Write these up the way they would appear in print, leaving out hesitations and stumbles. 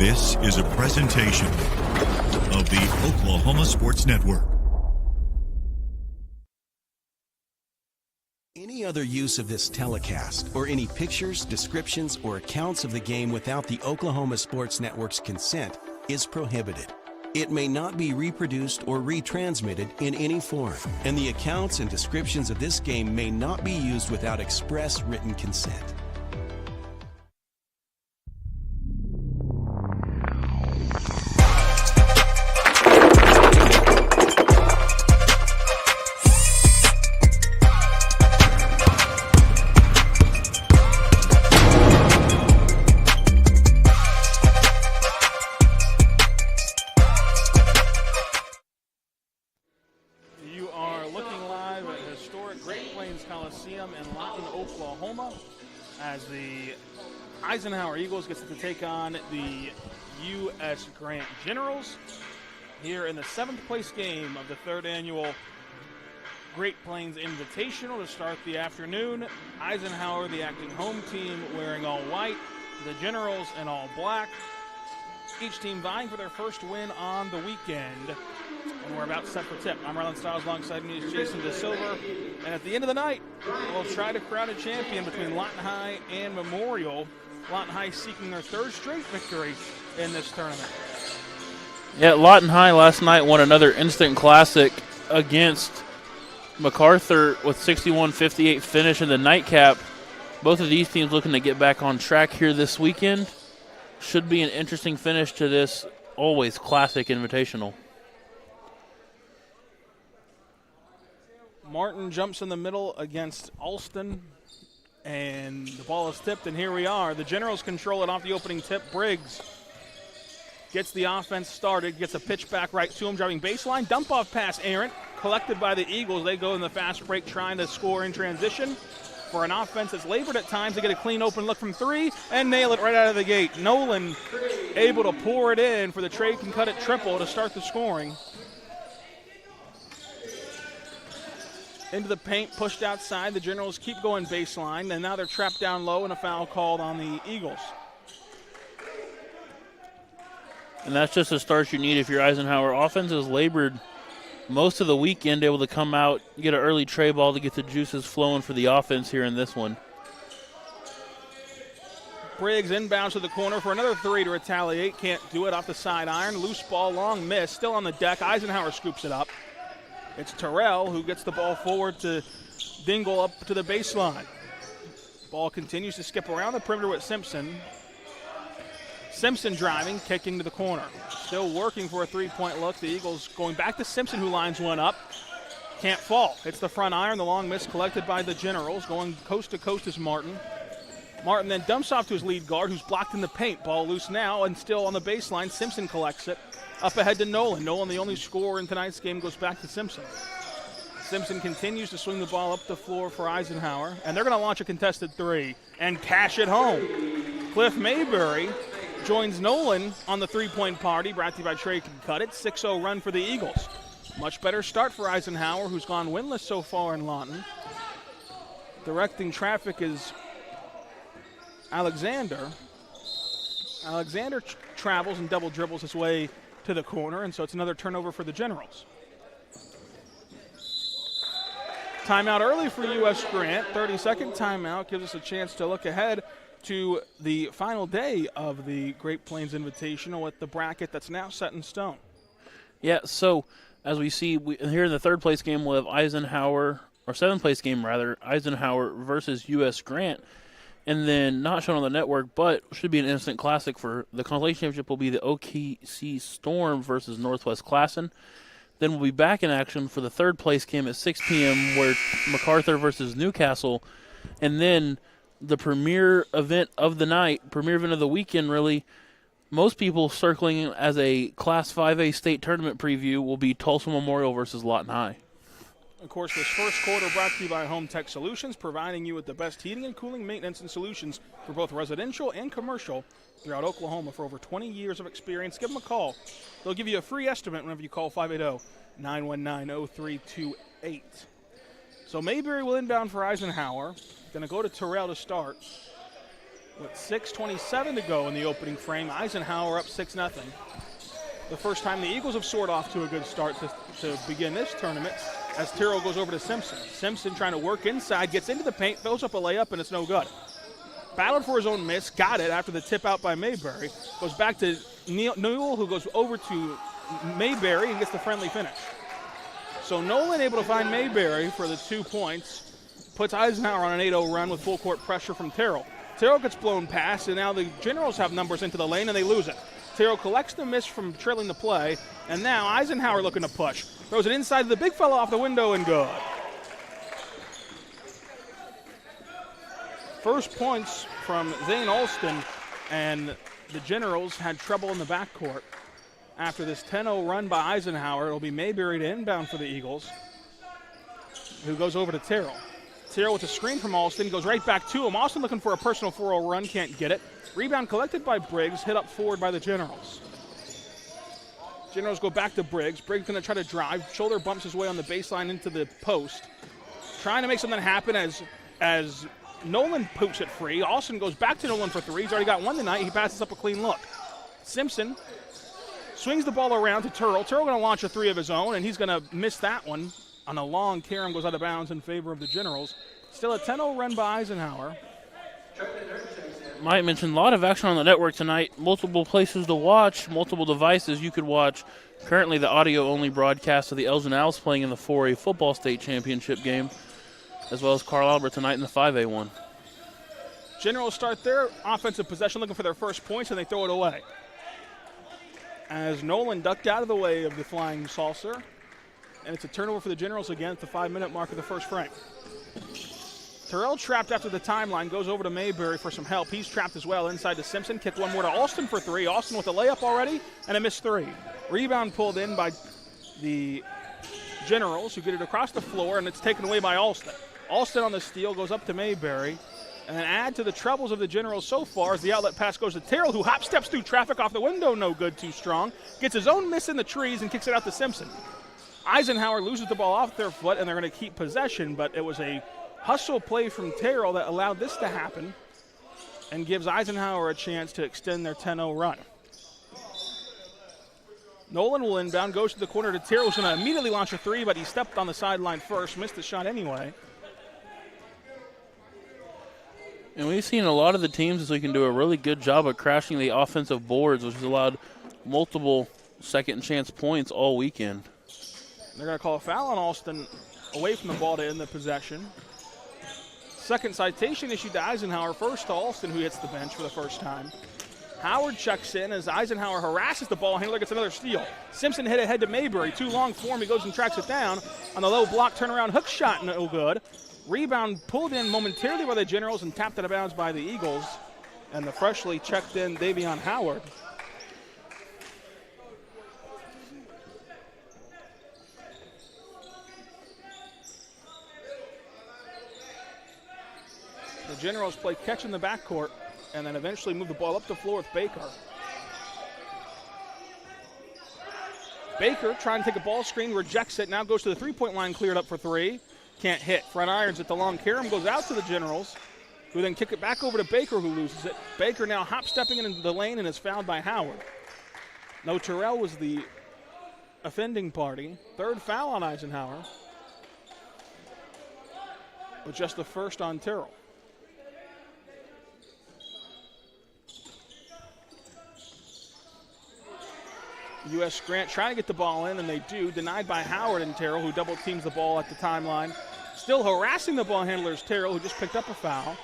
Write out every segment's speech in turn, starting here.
This is a presentation of the Oklahoma Sports Network. Any other use of this telecast or any pictures, descriptions, or accounts of the game without the Oklahoma Sports Network's consent is prohibited. It may not be reproduced or retransmitted in any form, and the accounts and descriptions of this game may not be used without express written consent. As the Eisenhower Eagles gets to take on the U.S. Grant Generals here in the 7th place game of the 3rd annual Great Plains Invitational to start the afternoon. Eisenhower, the acting home team, wearing all white, the Generals in all black. Each team vying for their first win on the weekend. And we're about set for tip. I'm Rylan Stiles alongside me is Jason DeSilver. And at the end of the night, we'll try to crown a champion between Lawton High and Memorial. Lawton High seeking their 3rd straight victory in this tournament. Yeah, Lawton High last night won another instant classic against MacArthur with 61-58 finish in the nightcap. Both of these teams looking to get back on track here this weekend. Should be an interesting finish to this always classic invitational. Martin jumps in the middle against Alston, and the ball is tipped, and here we are. The Generals control it off the opening tip. Briggs gets the offense started, gets a pitch back right to him, driving baseline. Dump-off pass, errant, collected by the Eagles. They go in the fast break trying to score in transition. For an offense that's labored at times, they get a clean open look from 3 and nail it right out of the gate. Nolan able to pour it in for the trade can cut it triple to start the scoring. Into the paint, pushed outside. The Generals keep going baseline, and now they're trapped down low and a foul called on the Eagles. And that's just the start you need if your Eisenhower offense is labored most of the weekend, able to come out, get an early tray ball to get the juices flowing for the offense here in this one. Briggs inbounds to the corner for another 3 to retaliate. Can't do it off the side iron. Loose ball, long miss. Still on the deck. Eisenhower scoops it up. It's Terrell who gets the ball forward to Dingle up to the baseline. Ball continues to skip around the perimeter with Simpson. Simpson driving, kicking to the corner. Still working for a 3-point look. The Eagles going back to Simpson, who lines one up. Can't fall. Hits the front iron. The long miss collected by the Generals. Going coast to coast is Martin. Martin then dumps off to his lead guard, who's blocked in the paint. Ball loose now and still on the baseline. Simpson collects it. Up ahead to Nolan. Nolan, the only scorer in tonight's game, goes back to Simpson. Simpson continues to swing the ball up the floor for Eisenhower, and they're going to launch a contested 3 and cash it home. Cliff Mayberry joins Nolan on the 3-point party, brought to you by Trey Can Cut It. 6-0 run for the Eagles. Much better start for Eisenhower, who's gone winless so far in Lawton. Directing traffic is Alexander. Alexander travels and double dribbles his way to the corner, and so it's another turnover for the Generals. Timeout early for U.S. Grant. 30-second timeout gives us a chance to look ahead to the final day of the Great Plains Invitational with the bracket that's now set in stone. Yeah, so as we see here in the 3rd place game, we'll have Eisenhower, or 7th place game rather, Eisenhower versus U.S. Grant. And then, not shown on the network, but should be an instant classic for the Consolation Championship, will be the OKC Storm versus Northwest Classen. Then we'll be back in action for the 3rd place game at 6 p.m. where MacArthur versus Newcastle. And then the premier event of the night, premier event of the weekend really, most people circling as a Class 5A state tournament preview, will be Tulsa Memorial versus Lawton High. Of course, this first quarter brought to you by Home Tech Solutions, providing you with the best heating and cooling maintenance and solutions for both residential and commercial throughout Oklahoma for over 20 years of experience. Give them a call. They'll give you a free estimate whenever you call 580-919-0328. So Mayberry will inbound for Eisenhower. Going to go to Terrell to start. With 6:27 to go in the opening frame, Eisenhower up 6-0. The first time the Eagles have soared off to a good start to begin this tournament, as Terrell goes over to Simpson. Simpson trying to work inside, gets into the paint, throws up a layup, and it's no good. Battled for his own miss, got it after the tip out by Mayberry. Goes back to Newell, who goes over to Mayberry and gets the friendly finish. So Nolan able to find Mayberry for the 2 points, puts Eisenhower on an 8-0 run with full court pressure from Terrell. Terrell gets blown past, and now the Generals have numbers into the lane, and they lose it. Terrell collects the miss from trailing the play, and now Eisenhower looking to push. Throws it inside to the big fella off the window and good. First points from Zane Alston, and the Generals had trouble in the backcourt. After this 10-0 run by Eisenhower, it'll be Mayberry to inbound for the Eagles, who goes over to Terrell. Terrell with a screen from Alston, goes right back to him. Alston looking for a personal 4-0 run, can't get it. Rebound collected by Briggs, hit up forward by the Generals. Generals go back to Briggs. Briggs going to try to drive. Shoulder bumps his way on the baseline into the post. Trying to make something happen as Nolan pokes it free. Alston goes back to Nolan for three. He's already got one tonight. He passes up a clean look. Simpson swings the ball around to Terrell. Terrell going to launch a three of his own, and he's going to miss that one. On a long carom goes out of bounds in favor of the Generals. Still a 10-0 run by Eisenhower. Might mention a lot of action on the network tonight. Multiple places to watch, multiple devices you could watch. Currently the audio-only broadcast of the Elgin Owls playing in the 4A football state championship game, as well as Carl Albert tonight in the 5A one. Generals start their offensive possession looking for their first points, and they throw it away. As Nolan ducked out of the way of the flying saucer, and it's a turnover for the Generals again at the 5-minute mark of the first frame. Terrell trapped after the timeline, goes over to Mayberry for some help. He's trapped as well inside to Simpson. Kick one more to Alston for three. Alston with a layup already and a missed three. Rebound pulled in by the Generals, who get it across the floor, and it's taken away by Alston. Alston on the steal goes up to Mayberry. And then add to the troubles of the Generals so far as the outlet pass goes to Terrell, who hop steps through traffic off the window, no good, too strong. Gets his own miss in the trees and kicks it out to Simpson. Eisenhower loses the ball off their foot, and they're going to keep possession, but it was a hustle play from Terrell that allowed this to happen and gives Eisenhower a chance to extend their 10-0 run. Nolan will inbound, goes to the corner to Terrell, who's going to immediately launch a three, but he stepped on the sideline first, missed the shot anyway. And we've seen a lot of the teams this week can do a really good job of crashing the offensive boards, which has allowed multiple second chance points all weekend. They're going to call a foul on Alston away from the ball to end the possession. Second citation issued to Eisenhower, first to Alston, who hits the bench for the first time. Howard checks in as Eisenhower harasses the ball handler, gets another steal. Simpson hit ahead to Mayberry, too long for him, he goes and tracks it down. On the low block turnaround hook shot, no good. Rebound pulled in momentarily by the Generals and tapped out of bounds by the Eagles. And the freshly checked in Davion Howard. The Generals play catch in the backcourt and then eventually move the ball up the floor with Baker. Baker trying to take a ball screen, rejects it, now goes to the three-point line, cleared up for three. Can't hit. Front irons at the long carom, goes out to the Generals, who then kick it back over to Baker, who loses it. Baker now hop-stepping into the lane and is fouled by Howard. No, Terrell was the offending party. Third foul on Eisenhower, but just the first on Terrell. U.S. Grant trying to get the ball in, and they do. Denied by Howard and Terrell, who double teams the ball at the timeline. Still harassing the ball handlers, Terrell, who just picked up a foul.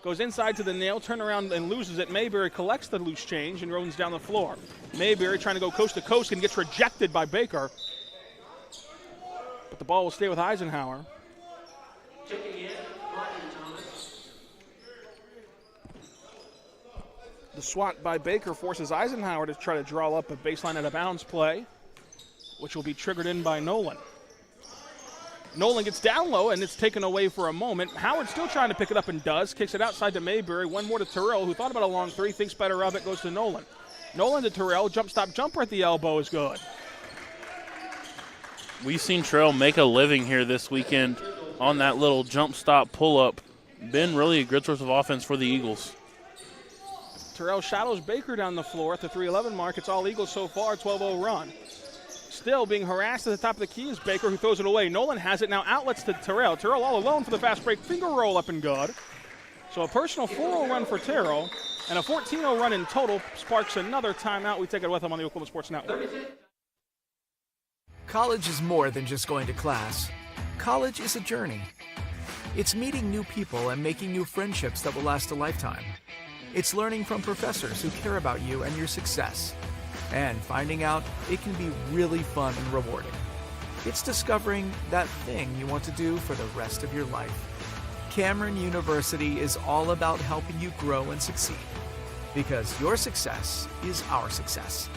Goes inside to the nail, turn around and loses it. Mayberry collects the loose change and runs down the floor. Mayberry trying to go coast to coast and gets rejected by Baker. But the ball will stay with Eisenhower. The swat by Baker forces Eisenhower to try to draw up a baseline out of bounds play, which will be triggered in by Nolan. Nolan gets down low, and it's taken away for a moment. Howard still trying to pick it up and does. Kicks it outside to Mayberry. One more to Terrell, who thought about a long three, thinks better of it, goes to Nolan. Nolan to Terrell. Jump stop jumper at the elbow is good. We've seen Terrell make a living here this weekend on that little jump stop pull-up. Been really a good source of offense for the Eagles. Terrell shadows Baker down the floor at the 3:11 mark. It's all Eagles so far, 12-0 run. Still being harassed at the top of the key is Baker, who throws it away. Nolan has it now, outlets to Terrell. Terrell all alone for the fast break, finger roll up and good. So a personal 4-0 run for Terrell, and a 14-0 run in total sparks another timeout. We take it with him on the Oklahoma Sports Network. College is more than just going to class. College is a journey. It's meeting new people and making new friendships that will last a lifetime. It's learning from professors who care about you and your success. And finding out it can be really fun and rewarding. It's discovering that thing you want to do for the rest of your life. Cameron University is all about helping you grow and succeed. Because your success is our success.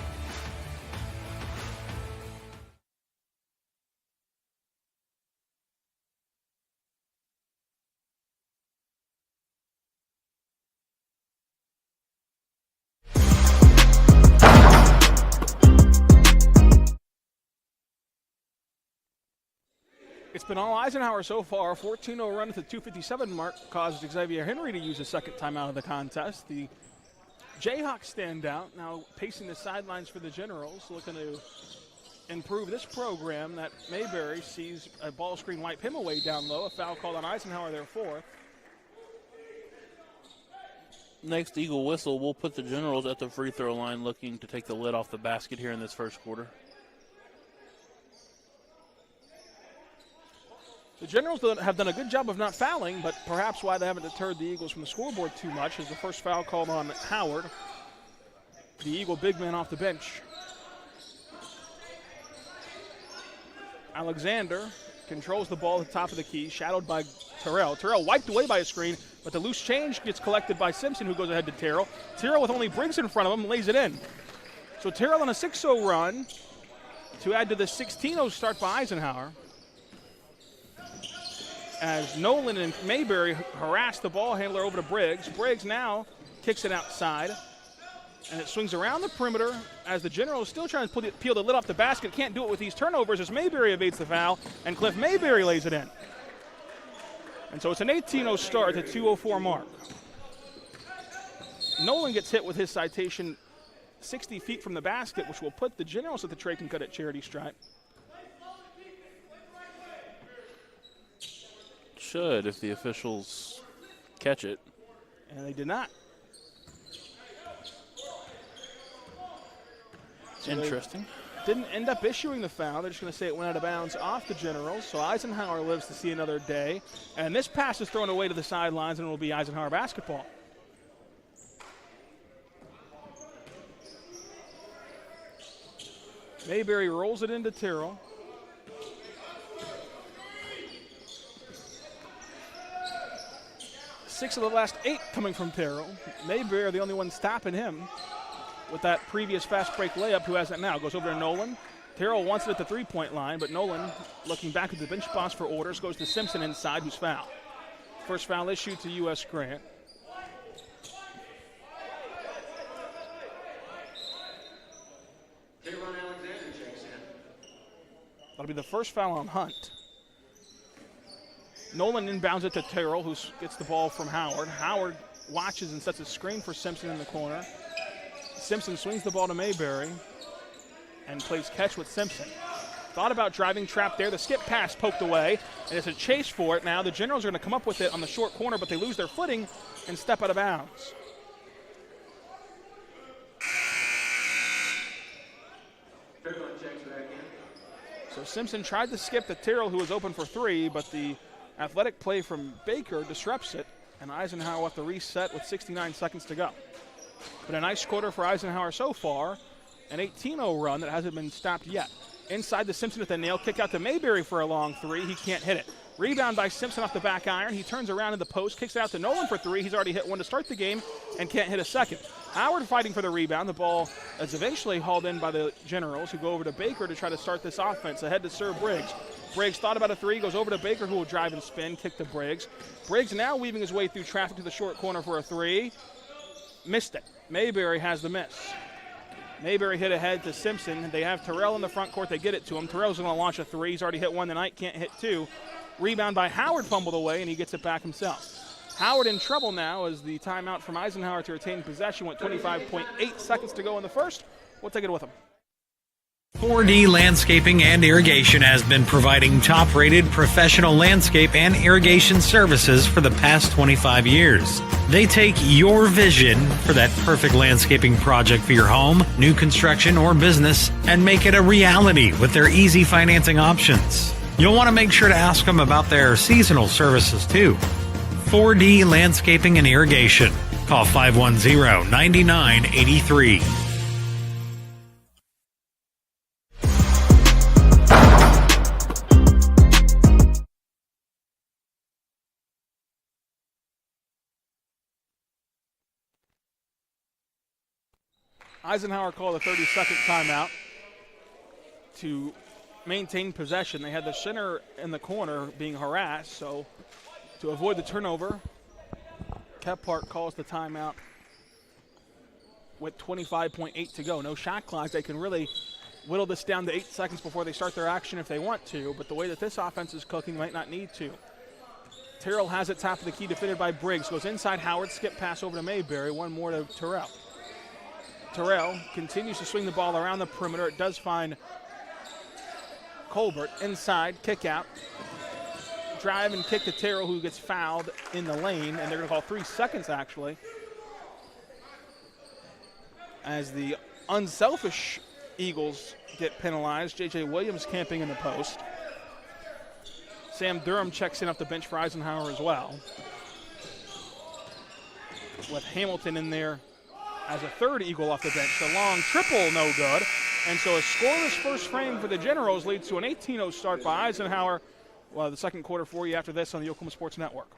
It's been all Eisenhower so far. 14-0 run at the 2:57 mark caused Xavier Henry to use his second timeout of the contest. The Jayhawks stand out, now pacing the sidelines for the Generals, looking to improve this program. That Mayberry sees a ball screen wipe him away down low. A foul called on Eisenhower, their fourth. Next Eagle whistle will put the Generals at the free throw line, looking to take the lid off the basket here in this first quarter. The Generals have done a good job of not fouling, but perhaps why they haven't deterred the Eagles from the scoreboard too much is the first foul called on Howard, the Eagle big man off the bench. Alexander controls the ball at the top of the key, shadowed by Terrell. Terrell wiped away by a screen, but the loose change gets collected by Simpson, who goes ahead to Terrell. Terrell, with only Briggs in front of him, lays it in. So Terrell on a 6-0 run to add to the 16-0 start by Eisenhower, as Nolan and Mayberry harass the ball handler over to Briggs. Briggs now kicks it outside, and it swings around the perimeter as the General is still trying to peel the lid off the basket. Can't do it with these turnovers as Mayberry evades the foul, and Cliff Mayberry lays it in. And so it's an 18-0 start at the 2:04 mark. Nolan gets hit with his citation 60 feet from the basket, which will put the Generals at the Trade and Cut at charity stripe. Should, if the officials catch it. And they did not. So interesting. Didn't end up issuing the foul. They're just going to say it went out of bounds off the Generals. So Eisenhower lives to see another day. And this pass is thrown away to the sidelines, and it will be Eisenhower basketball. Mayberry rolls it into Terrell. Six of the last 8 coming from Terrell. Mayberry the only one stopping him with that previous fast break layup. Who has it now? Goes over to Nolan. Terrell wants it at the three-point line, but Nolan, looking back at the bench boss for orders, goes to Simpson inside, who's fouled. First foul issued to U.S. Grant. That'll be the first foul on Hunt. Nolan inbounds it to Terrell, who gets the ball from Howard. Howard watches and sets a screen for Simpson in the corner. Simpson swings the ball to Mayberry and plays catch with Simpson. Thought about driving trap there. The skip pass poked away, and it's a chase for it. Now the Generals are going to come up with it on the short corner, but they lose their footing and step out of bounds. So Simpson tried to skip to Terrell, who was open for 3, but the athletic play from Baker disrupts it, and Eisenhower will have to reset with 69 seconds to go. But a nice quarter for Eisenhower so far, an 18-0 run that hasn't been stopped yet. Inside to Simpson with the nail kick out to Mayberry for a long 3. He can't hit it. Rebound by Simpson off the back iron. He turns around in the post, kicks it out to Nolan for 3. He's already hit 1 to start the game and can't hit a second. Howard fighting for the rebound. The ball is eventually hauled in by the Generals, who go over to Baker to try to start this offense. Ahead to serve Briggs. Briggs thought about a 3, goes over to Baker, who will drive and spin, kick to Briggs. Briggs now weaving his way through traffic to the short corner for a 3. Missed it. Mayberry has the miss. Mayberry hit ahead to Simpson. They have Terrell in the front court. They get it to him. Terrell's going to launch a 3. He's already hit 1 tonight, can't hit 2. Rebound by Howard, fumbled away, and he gets it back himself. Howard in trouble now as the timeout from Eisenhower to retain possession with 25.8 seconds to go in the first. We'll take it with him. 4D Landscaping and Irrigation has been providing top-rated professional landscape and irrigation services for the past 25 years. They take your vision for that perfect landscaping project for your home, new construction, or business and make it a reality with their easy financing options. You'll want to make sure to ask them about their seasonal services too. 4D Landscaping and Irrigation. Call 510-9983. Eisenhower called a 30-second timeout to maintain possession. They had the center in the corner being harassed, so to avoid the turnover, Kephart calls the timeout with 25.8 to go. No shot clock. They can really whittle this down to 8 seconds before they start their action if they want to, but the way that this offense is cooking might not need to. Terrell has it top of the key, defended by Briggs. Goes inside Howard, skip pass over to Mayberry. One more to Terrell. Terrell continues to swing the ball around the perimeter. It does find Colbert inside, kick out. Drive and kick to Terrell, who gets fouled in the lane, and they're going to call 3 seconds actually, as the unselfish Eagles get penalized. J.J. Williams camping in the post. Sam Durham checks in off the bench for Eisenhower as well, with Hamilton in there as a third Eagle off the bench. The long triple, no good. And so a scoreless first frame for the Generals leads to an 18-0 start by Eisenhower. Well, the second quarter for you after this on the Oklahoma Sports Network.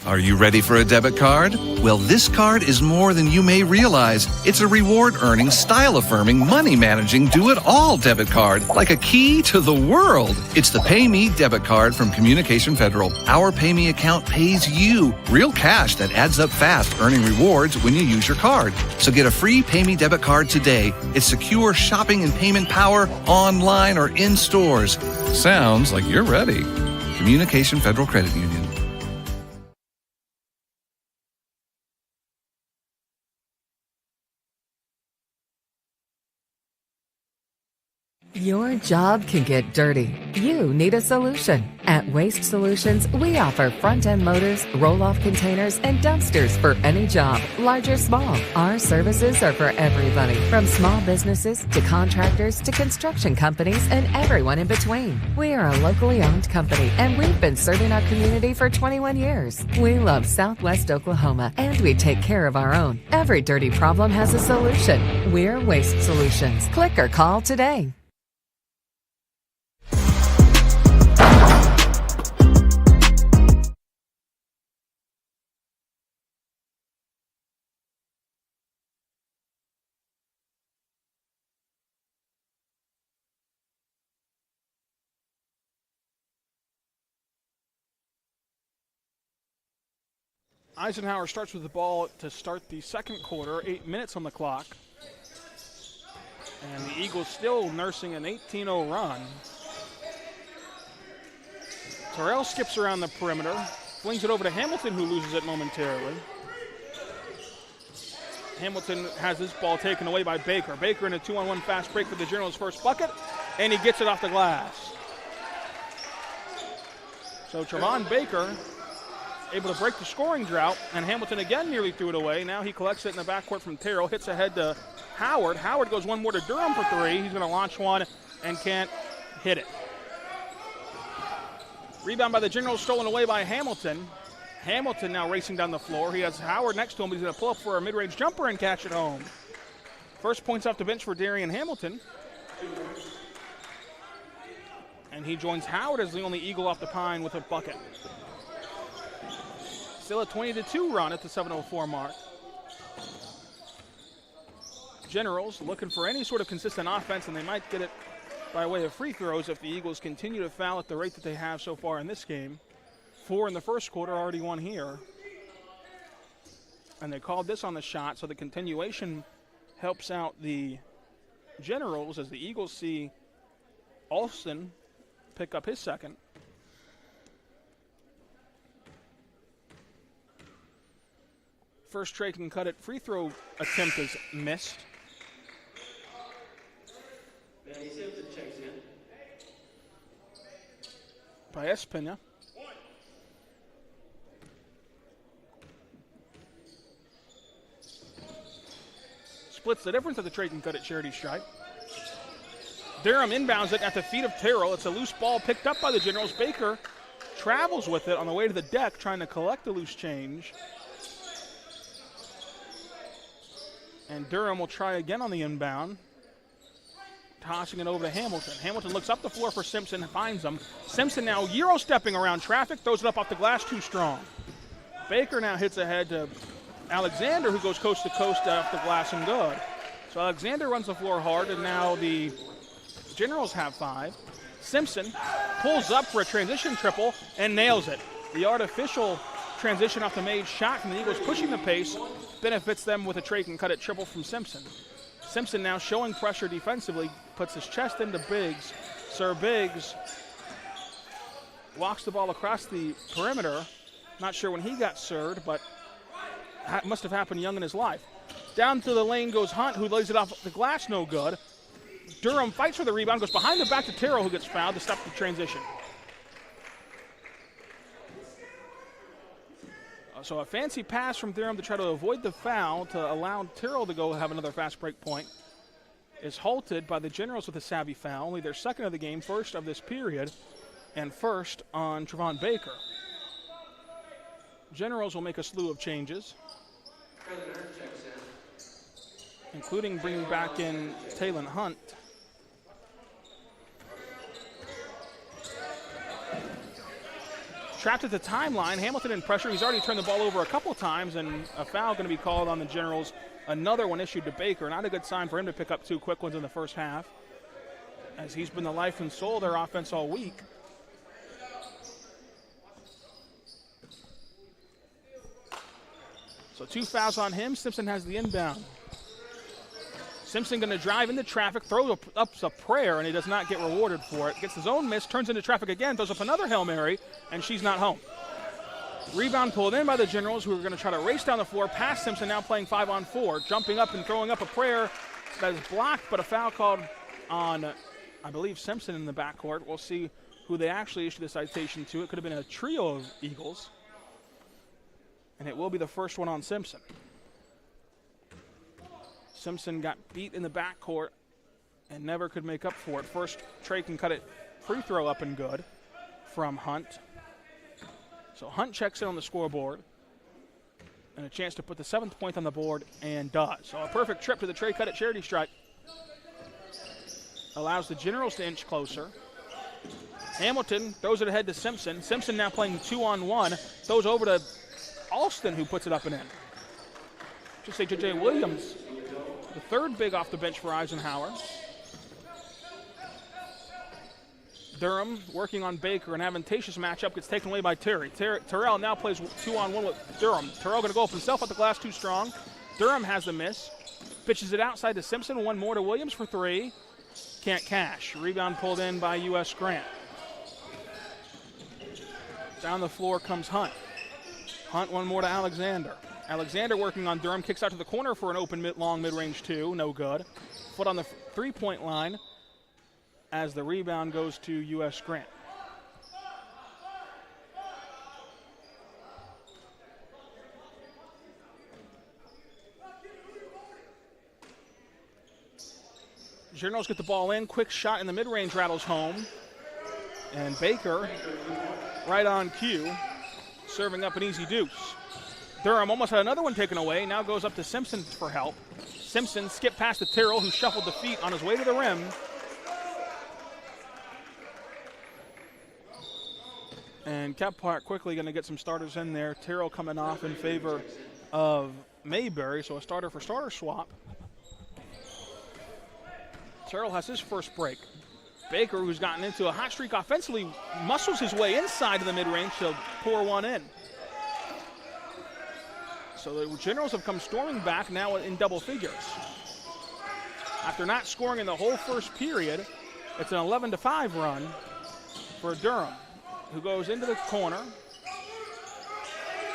Are you ready for a debit card? Well, this card is more than you may realize. It's a reward-earning, style-affirming, money-managing, do-it-all debit card, like a key to the world. It's the Pay Me debit card from Communication Federal. Our Pay Me account pays you real cash that adds up fast, earning rewards when you use your card. So get a free Pay Me debit card today. It's secure shopping and payment power online or in stores. Sounds like you're ready. Communication Federal Credit Union. Your job can get dirty. You need a solution. At Waste Solutions, we offer front-end loaders, roll-off containers, and dumpsters for any job, large or small. Our services are for everybody, from small businesses to contractors to construction companies and everyone in between. We are a locally owned company, and we've been serving our community for 21 years. We love Southwest Oklahoma, and we take care of our own. Every dirty problem has a solution. We're Waste Solutions. Click or call today. Eisenhower starts with the ball to start the second quarter, 8 minutes on the clock. And the Eagles still nursing an 18-0 run. Terrell skips around the perimeter, flings it over to Hamilton, who loses it momentarily. Hamilton has this ball taken away by Baker. Baker in a 2-on-1 fast break for the Generals' first bucket, and he gets it off the glass. So Trevon Baker able to break the scoring drought, and Hamilton again nearly threw it away. Now he collects it in the backcourt from Terrell, hits ahead to Howard. Howard goes one more to Durham for three. He's going to launch one and can't hit it. Rebound by the Generals, stolen away by Hamilton. Hamilton now racing down the floor. He has Howard next to him, but he's going to pull up for a mid-range jumper and catch it home. First points off the bench for Darian Hamilton. And he joins Howard as the only Eagle off the pine with a bucket. Still a 20-2 run at the 7:04 mark. Generals looking for any sort of consistent offense, and they might get it by way of free throws if the Eagles continue to foul at the rate that they have so far in this game. 4 in the first quarter, already 1 here. And they called this on the shot, so the continuation helps out the Generals as the Eagles see Alston pick up his second. First Trey can cut it. Free throw attempt is missed. By Espina. Splits the difference of the Trey can cut it charity stripe. Durham inbounds it at the feet of Terrell. It's a loose ball picked up by the Generals. Baker travels with it on the way to the deck, trying to collect the loose change. And Durham will try again on the inbound. Tossing it over to Hamilton. Hamilton looks up the floor for Simpson, finds him. Simpson now Euro-stepping around traffic, throws it up off the glass, too strong. Baker now hits ahead to Alexander, who goes coast to coast off the glass and good. So Alexander runs the floor hard, and now the Generals have 5. Simpson pulls up for a transition triple and nails it. The artificial transition off the made shot from the Eagles, pushing the pace, benefits them with a Trey can cut it triple from Simpson. Simpson now showing pressure defensively, puts his chest into Biggs. Sir Biggs walks the ball across the perimeter. Not sure when he got served, but must have happened young in his life. Down to the lane goes Hunt, who lays it off the glass, no good. Durham fights for the rebound, goes behind the back to Terrell, who gets fouled to stop the transition. So a fancy pass from Durham to try to avoid the foul to allow Terrell to go have another fast break point is halted by the Generals with a savvy foul, only their second of the game, first of this period, and first on Trevon Baker. Generals will make a slew of changes, including bringing back in Talon Hunt. Trapped at the timeline, Hamilton in pressure. He's already turned the ball over a couple times, and a foul going to be called on the Generals. Another one issued to Baker. Not a good sign for him to pick up 2 quick ones in the first half, as he's been the life and soul of their offense all week. So 2 fouls on him. Simpson has the inbound. Simpson going to drive into traffic, throws up a prayer, and he does not get rewarded for it. Gets his own miss, turns into traffic again, throws up another Hail Mary, and she's not home. Rebound pulled in by the Generals, who are going to try to race down the floor past Simpson, now playing 5-on-4, jumping up and throwing up a prayer that is blocked, but a foul called on, I believe, Simpson in the backcourt. We'll see who they actually issue the citation to. It could have been a trio of Eagles, and it will be the first one on Simpson. Simpson got beat in the backcourt and never could make up for it. First, Trey can cut it free throw up and good from Hunt. So Hunt checks in on the scoreboard, and a chance to put the 7th point on the board, and does. So a perfect trip to the Trey cut it charity stripe allows the Generals to inch closer. Hamilton throws it ahead to Simpson. Simpson now playing 2-on-1, throws over to Alston, who puts it up and in. Just say J.J. Williams, the third big off the bench for Eisenhower. Durham working on Baker. An advantageous matchup gets taken away by Terry. Terrell now plays 2-on-1 with Durham. Terrell going to go up himself at the glass, too strong. Durham has the miss. Pitches it outside to Simpson. One more to Williams for 3. Can't cash. Rebound pulled in by U.S. Grant. Down the floor comes Hunt. Hunt one more to Alexander. Alexander working on Durham, kicks out to the corner for an open long mid-range 2, no good. Foot on the 3-point line as the rebound goes to U.S. Grant. Generals get the ball in, quick shot in the mid-range rattles home. And Baker, right on cue, serving up an easy deuce. Durham almost had another one taken away, now goes up to Simpson for help. Simpson skipped past the Terrell, who shuffled the feet on his way to the rim. And Kephart quickly going to get some starters in there. Terrell coming off in favor of Mayberry, so a starter for starter swap. Terrell has his first break. Baker, who's gotten into a hot streak offensively, muscles his way inside of the mid-range to pour one in. So the Generals have come storming back now in double figures. After not scoring in the whole first period, it's an 11-5 run for Durham, who goes into the corner.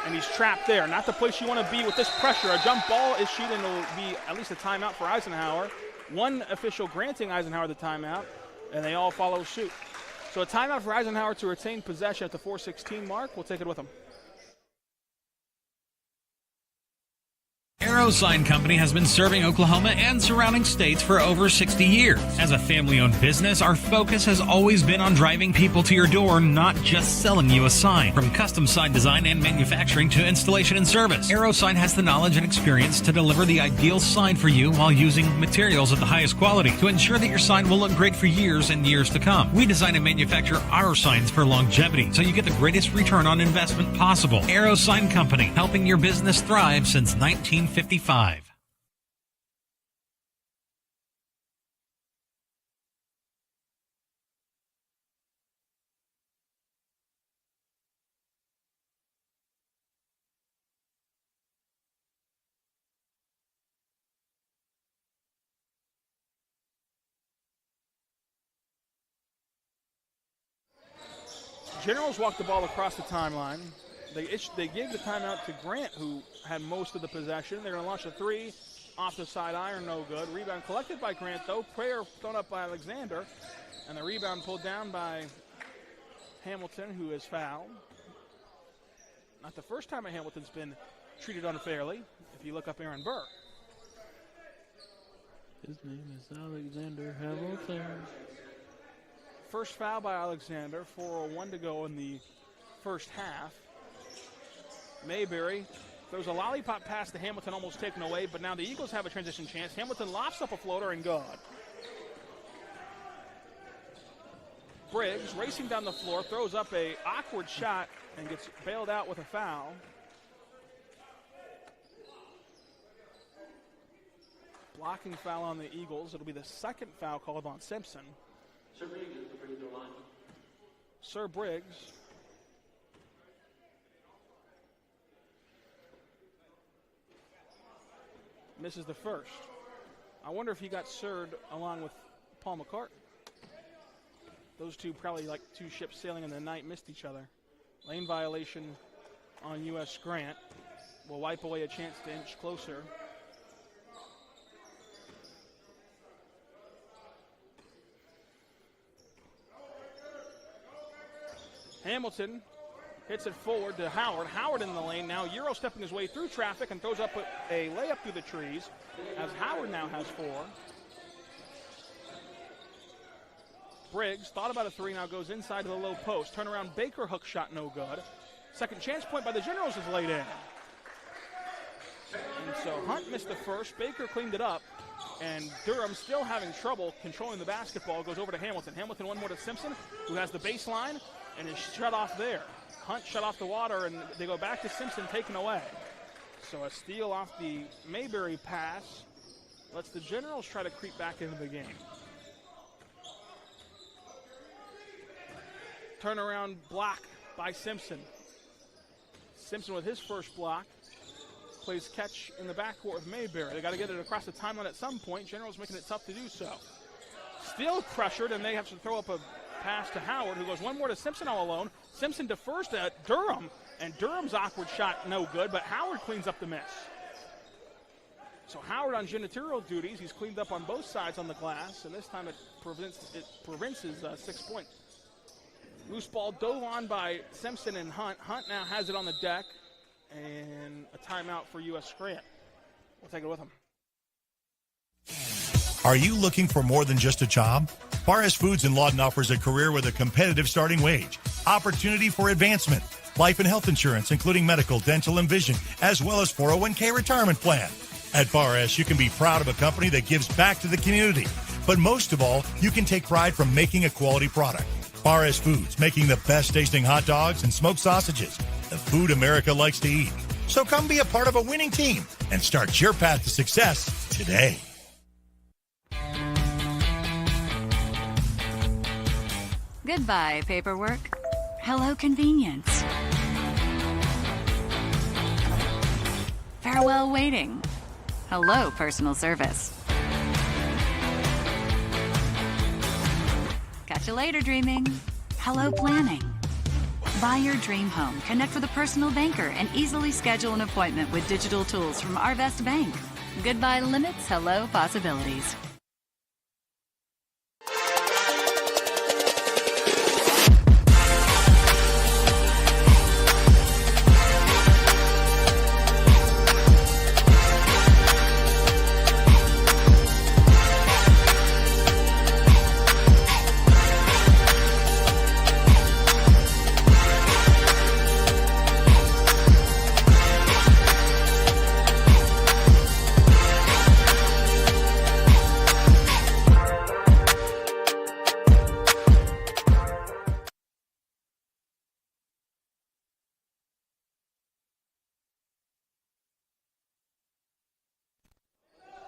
and he's trapped there. Not the place you want to be with this pressure. A jump ball issued, and it'll be at least a timeout for Eisenhower. One official granting Eisenhower the timeout, and they all follow suit. So a timeout for Eisenhower to retain possession at the 4:16 mark. We'll take it with them. Arrow Sign Company has been serving Oklahoma and surrounding states for over 60 years. As a family-owned business, our focus has always been on driving people to your door, not just selling you a sign. From custom sign design and manufacturing to installation and service, Arrow Sign has the knowledge and experience to deliver the ideal sign for you while using materials of the highest quality to ensure that your sign will look great for years and years to come. We design and manufacture our signs for longevity, so you get the greatest return on investment possible. Arrow Sign Company, helping your business thrive since 1955. Generals walked the ball across the timeline. They gave the timeout to Grant, who had most of the possession. They're going to launch a three off the side iron, no good. Rebound collected by Grant, though. Prayer thrown up by Alexander. And the rebound pulled down by Hamilton, who is fouled. Not the first time Hamilton's been treated unfairly, if you look up Aaron Burr. His name is Alexander Hamilton. First foul by Alexander, 4:01 to go in the first half. Mayberry throws a lollipop pass to Hamilton, almost taken away, but now the Eagles have a transition chance. Hamilton lofts up a floater and good. Briggs racing down the floor, throws up a awkward shot and gets bailed out with a foul. Blocking foul on the Eagles. It'll be the second foul called on Simpson. Sir Briggs is the free throw line. Sir Briggs. Misses the first. I wonder if he got served along with Paul McCartney. Those two, probably like two ships sailing in the night, missed each other. Lane violation on U.S. Grant. Will wipe away a chance to inch closer. Hamilton hits it forward to Howard. Howard in the lane now. Euro stepping his way through traffic and throws up a layup through the trees as Howard now has four. Briggs thought about a three, now goes inside to the low post. Turnaround Baker hook shot, no good. Second chance point by the Generals is laid in. And so Hunt missed the first. Baker cleaned it up. And Durham, still having trouble controlling the basketball, goes over to Hamilton. Hamilton one more to Simpson, who has the baseline and is shut off there. Hunt shut off the water, and they go back to Simpson, taken away. So a steal off the Mayberry pass lets the Generals try to creep back into the game. Turnaround block by Simpson. Simpson with his first block. Plays catch in the backcourt with Mayberry. They got to get it across the timeline at some point. Generals making it tough to do so. Still pressured, and they have to throw up a pass to Howard, who goes one more to Simpson all alone. Simpson defers to Durham, and Durham's awkward shot no good, but Howard cleans up the miss. So Howard on janitorial duties. He's cleaned up on both sides on the glass, and this time it prevents his 6 point. Loose ball dove on by Simpson and Hunt. Hunt now has it on the deck, and a timeout for U.S. Grant. We'll take it with him. Are you looking for more than just a job? Bar S Foods in Lawton offers a career with a competitive starting wage, opportunity for advancement, life and health insurance, including medical, dental, and vision, as well as 401k retirement plan. At Bar S, you can be proud of a company that gives back to the community. But most of all, you can take pride from making a quality product. Bar S Foods, making the best tasting hot dogs and smoked sausages, the food America likes to eat. So come be a part of a winning team and start your path to success today. Goodbye, paperwork. Hello, convenience. Farewell, waiting. Hello, personal service. Catch you later, dreaming. Hello, planning. Buy your dream home, connect with a personal banker, and easily schedule an appointment with digital tools from Arvest Bank. Goodbye limits, hello possibilities.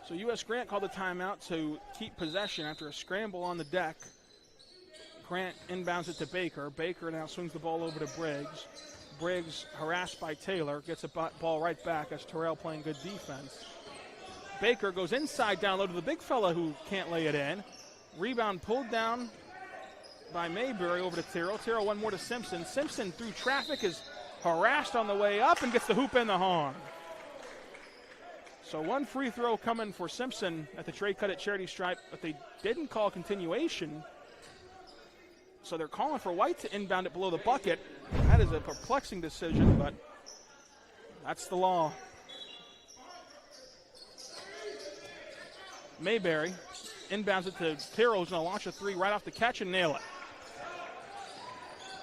So U.S. Grant called the timeout to keep possession after a scramble on the deck. Grant inbounds it to Baker. Baker now swings the ball over to Briggs. Briggs, harassed by Taylor, gets a ball right back as Terrell playing good defense. Baker goes inside down low to the big fella who can't lay it in. Rebound pulled down by Mayberry over to Terrell. Terrell one more to Simpson. Simpson through traffic is harassed on the way up and gets the hoop in the horn. So one free throw coming for Simpson at the Trey Cut charity stripe, but they didn't call continuation. So they're calling for White to inbound it below the bucket. That is a perplexing decision, but that's the law. Mayberry inbounds it to Terrell, who's going to launch a three right off the catch and nail it.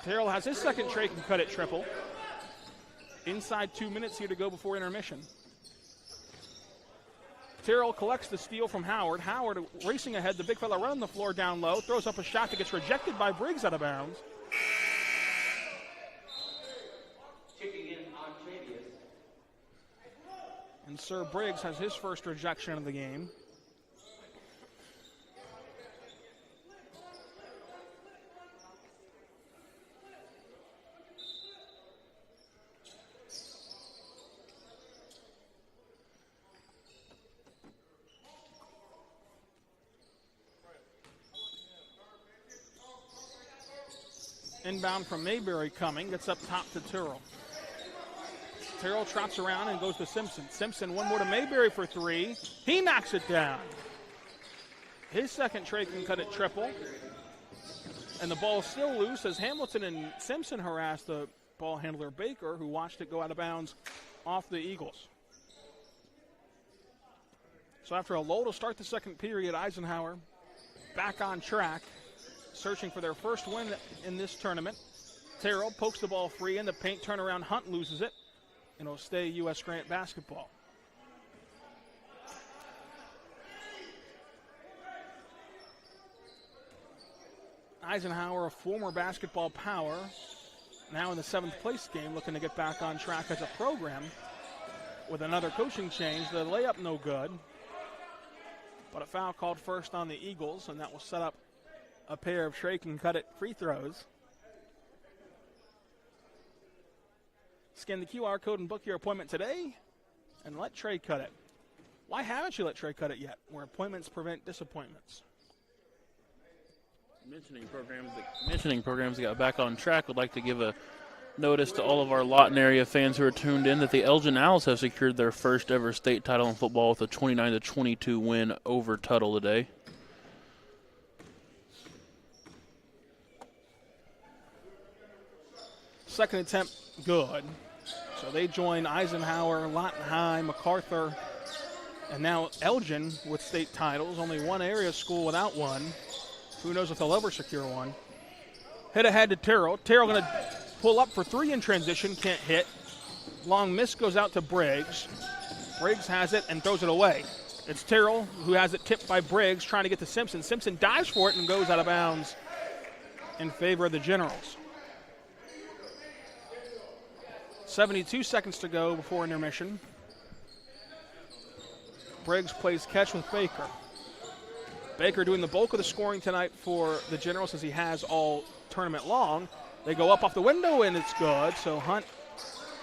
Terrell has his second Trey Cut triple. Inside 2 minutes here to go before intermission. Terrell collects the steal from Howard. Howard racing ahead. The big fella running the floor down low. Throws up a shot that gets rejected by Briggs out of bounds. Checking in Octavius. And Sir Briggs has his first rejection of the game. Inbound from Mayberry coming, gets up top to Terrell. Terrell trots around and goes to Simpson. Simpson one more to Mayberry for three. He knocks it down. His second Trey Cut triple. And the ball is still loose as Hamilton and Simpson harass the ball handler Baker, who watched it go out of bounds off the Eagles. So after a lull to start the second period, Eisenhower back on track, searching for their first win in this tournament. Terrell pokes the ball free in the paint, turnaround. Hunt loses it, and it'll stay U.S. Grant basketball. Eisenhower, a former basketball power, now in the seventh place game, looking to get back on track as a program with another coaching change. The layup no good, but a foul called first on the Eagles, and that will set up a pair of Trey Cut free throws. Scan the QR code and book your appointment today and let Trey cut it. Why haven't you let Trey cut it yet? Where appointments prevent disappointments. Mentioning programs that got back on track, would like to give a notice to all of our Lawton area fans who are tuned in that the Elgin Owls have secured their first ever state title in football with a 29-22 win over Tuttle today. Second attempt, good. So they join Eisenhower, Lottenheim, MacArthur, and now Elgin with state titles. Only one area school without one. Who knows if they'll ever secure one. Hit ahead to Terrell. Terrell going to pull up for three in transition, can't hit. Long miss goes out to Briggs. Briggs has it and throws it away. It's Terrell who has it tipped by Briggs, trying to get to Simpson. Simpson dives for it and goes out of bounds in favor of the Generals. 72 seconds to go before intermission. Briggs plays catch with Baker. Baker doing the bulk of the scoring tonight for the Generals as he has all tournament long. They go up off the window and it's good. So Hunt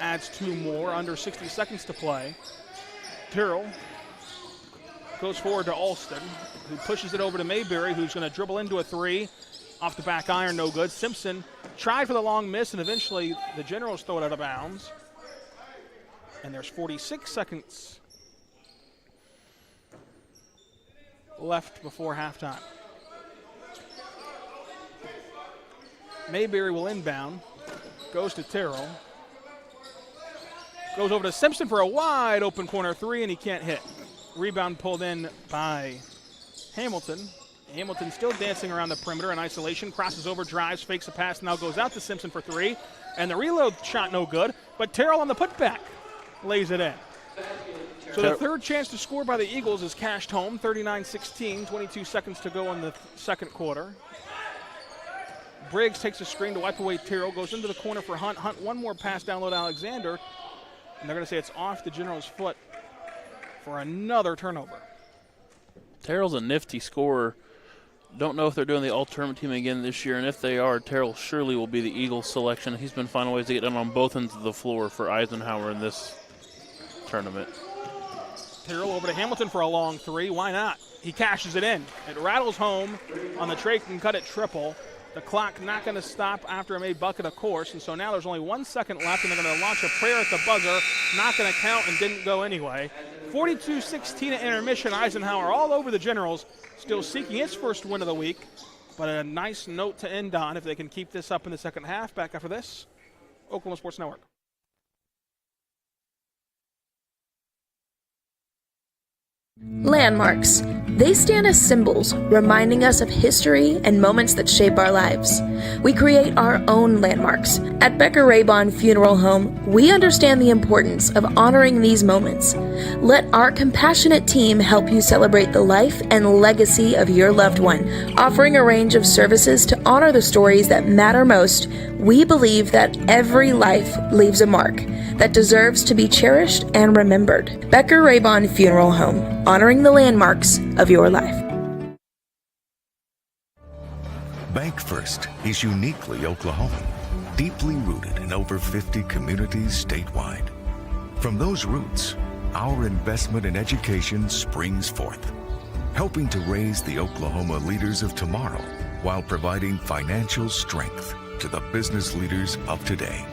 adds two more, under 60 seconds to play. Terrell goes forward to Alston, who pushes it over to Mayberry, who's going to dribble into a three. Off the back iron, no good. Simpson tried for the long miss, and eventually the Generals throw it out of bounds. And there's 46 seconds left before halftime. Mayberry will inbound. Goes to Terrell. Goes over to Simpson for a wide open corner three, and he can't hit. Rebound pulled in by Hamilton. Hamilton still dancing around the perimeter in isolation. Crosses over, drives, fakes a pass, now goes out to Simpson for three. And the reload shot no good, but Terrell on the putback lays it in. So the third chance to score by the Eagles is cashed home. 39-16, 22 seconds to go in the second quarter. Briggs takes a screen to wipe away Terrell, goes into the corner for Hunt. Hunt, one more pass down low to Alexander. And they're going to say it's off the General's foot for another turnover. Terrell's a nifty scorer. Don't know if they're doing the all-tournament team again this year, and if they are, Terrell surely will be the Eagles selection. He's been finding ways to get done on both ends of the floor for Eisenhower in this tournament. Terrell over to Hamilton for a long three. Why not? He cashes it in. It rattles home on the Trey can cut it triple. The clock not going to stop after a made bucket, of course, and so now there's only 1 second left, and they're going to launch a prayer at the buzzer. Not going to count and didn't go anyway. 42-16 at intermission. Eisenhower all over the Generals, still seeking its first win of the week, but a nice note to end on if they can keep this up in the second half. Back after this, Oklahoma Sports Network. Landmarks. They stand as symbols, reminding us of history and moments that shape our lives. We create our own landmarks. At Becker Raybon Funeral Home, we understand the importance of honoring these moments. Let our compassionate team help you celebrate the life and legacy of your loved one. Offering a range of services to honor the stories that matter most, we believe that every life leaves a mark that deserves to be cherished and remembered. Becker Raybon Funeral Home, honoring the landmarks of your life. Bank First is uniquely Oklahoman, deeply rooted in over 50 communities statewide. From those roots, our investment in education springs forth, helping to raise the Oklahoma leaders of tomorrow while providing financial strength to the business leaders of today.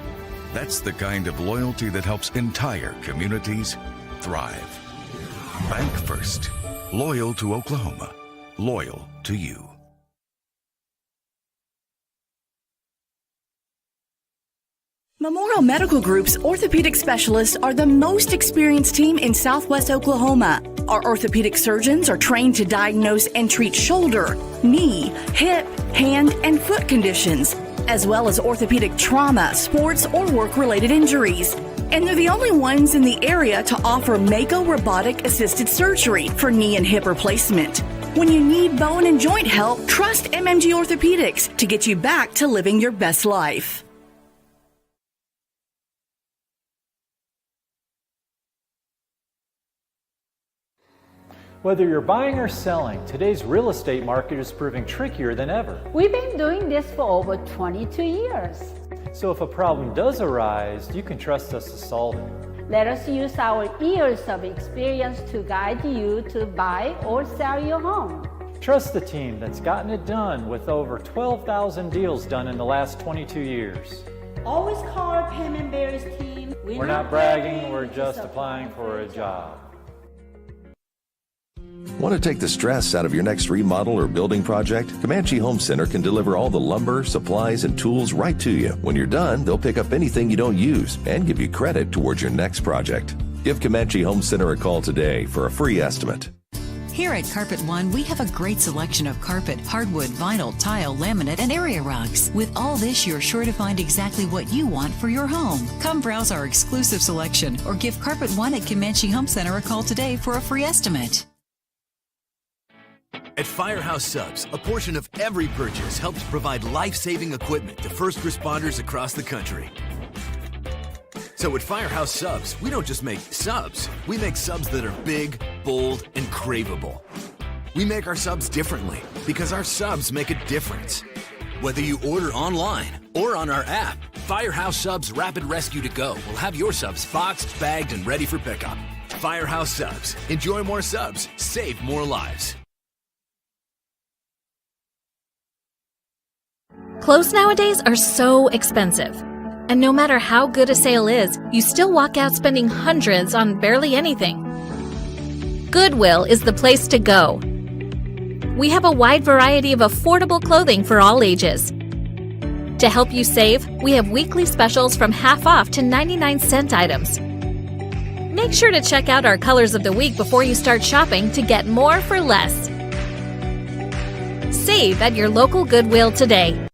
That's the kind of loyalty that helps entire communities thrive. Bank First. Loyal to Oklahoma. Loyal to you. Memorial Medical Group's orthopedic specialists are the most experienced team in Southwest Oklahoma. Our orthopedic surgeons are trained to diagnose and treat shoulder, knee, hip, hand, and foot conditions, as well as orthopedic trauma, sports, or work-related injuries. And they're the only ones in the area to offer Mako robotic-assisted surgery for knee and hip replacement. When you need bone and joint help, trust MMG Orthopedics to get you back to living your best life. Whether you're buying or selling, today's real estate market is proving trickier than ever. We've been doing this for over 22 years. So if a problem does arise, you can trust us to solve it. Let us use our years of experience to guide you to buy or sell your home. Trust the team that's gotten it done with over 12,000 deals done in the last 22 years. Always call our Payment Bearers team. We're not bragging, we're just applying for a job. Want to take the stress out of your next remodel or building project? Comanche Home Center can deliver all the lumber, supplies, and tools right to you. When you're done, they'll pick up anything you don't use and give you credit towards your next project. Give Comanche Home Center a call today for a free estimate. Here at Carpet One, we have a great selection of carpet, hardwood, vinyl, tile, laminate, and area rugs. With all this, you're sure to find exactly what you want for your home. Come browse our exclusive selection or give Carpet One at Comanche Home Center a call today for a free estimate. At Firehouse Subs, a portion of every purchase helps provide life-saving equipment to first responders across the country. So at Firehouse Subs, we don't just make subs. We make subs that are big, bold, and craveable. We make our subs differently because our subs make a difference. Whether you order online or on our app, Firehouse Subs Rapid Rescue to Go will have your subs boxed, bagged, and ready for pickup. Firehouse Subs. Enjoy more subs. Save more lives. Clothes nowadays are so expensive. And no matter how good a sale is, you still walk out spending hundreds on barely anything. Goodwill is the place to go. We have a wide variety of affordable clothing for all ages. To help you save, we have weekly specials from half off to 99-cent items. Make sure to check out our colors of the week before you start shopping to get more for less. Save at your local Goodwill today.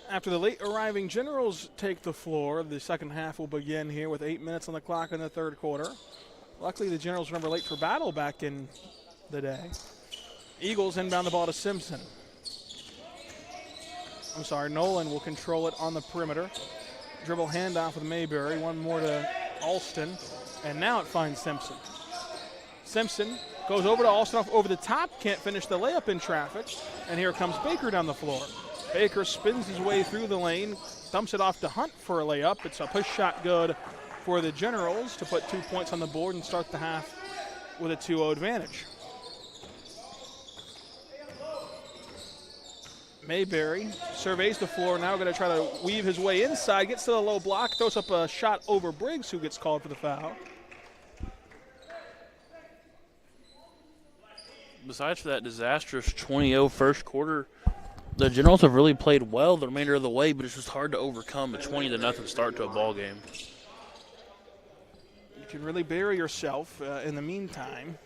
After the late arriving Generals take the floor, the second half will begin here with 8 minutes on the clock in the third quarter. Luckily, the Generals remember late for battle back in the day. Eagles inbound the ball to Simpson. Nolan will control it on the perimeter. Dribble handoff with Mayberry. One more to Alston. And now it finds Simpson. Simpson goes over to Alston over the top. Can't finish the layup in traffic. And here comes Baker down the floor. Baker spins his way through the lane. Dumps it off to Hunt for a layup. It's a push shot good for the Generals to put 2 points on the board and start the half with a 2-0 advantage. Mayberry surveys the floor, now going to try to weave his way inside, gets to the low block, throws up a shot over Briggs, who gets called for the foul. Besides for that disastrous 20-0 first quarter, the Generals have really played well the remainder of the way, but it's just hard to overcome a 20-0 start to a ball game. You can really bury yourself in the meantime.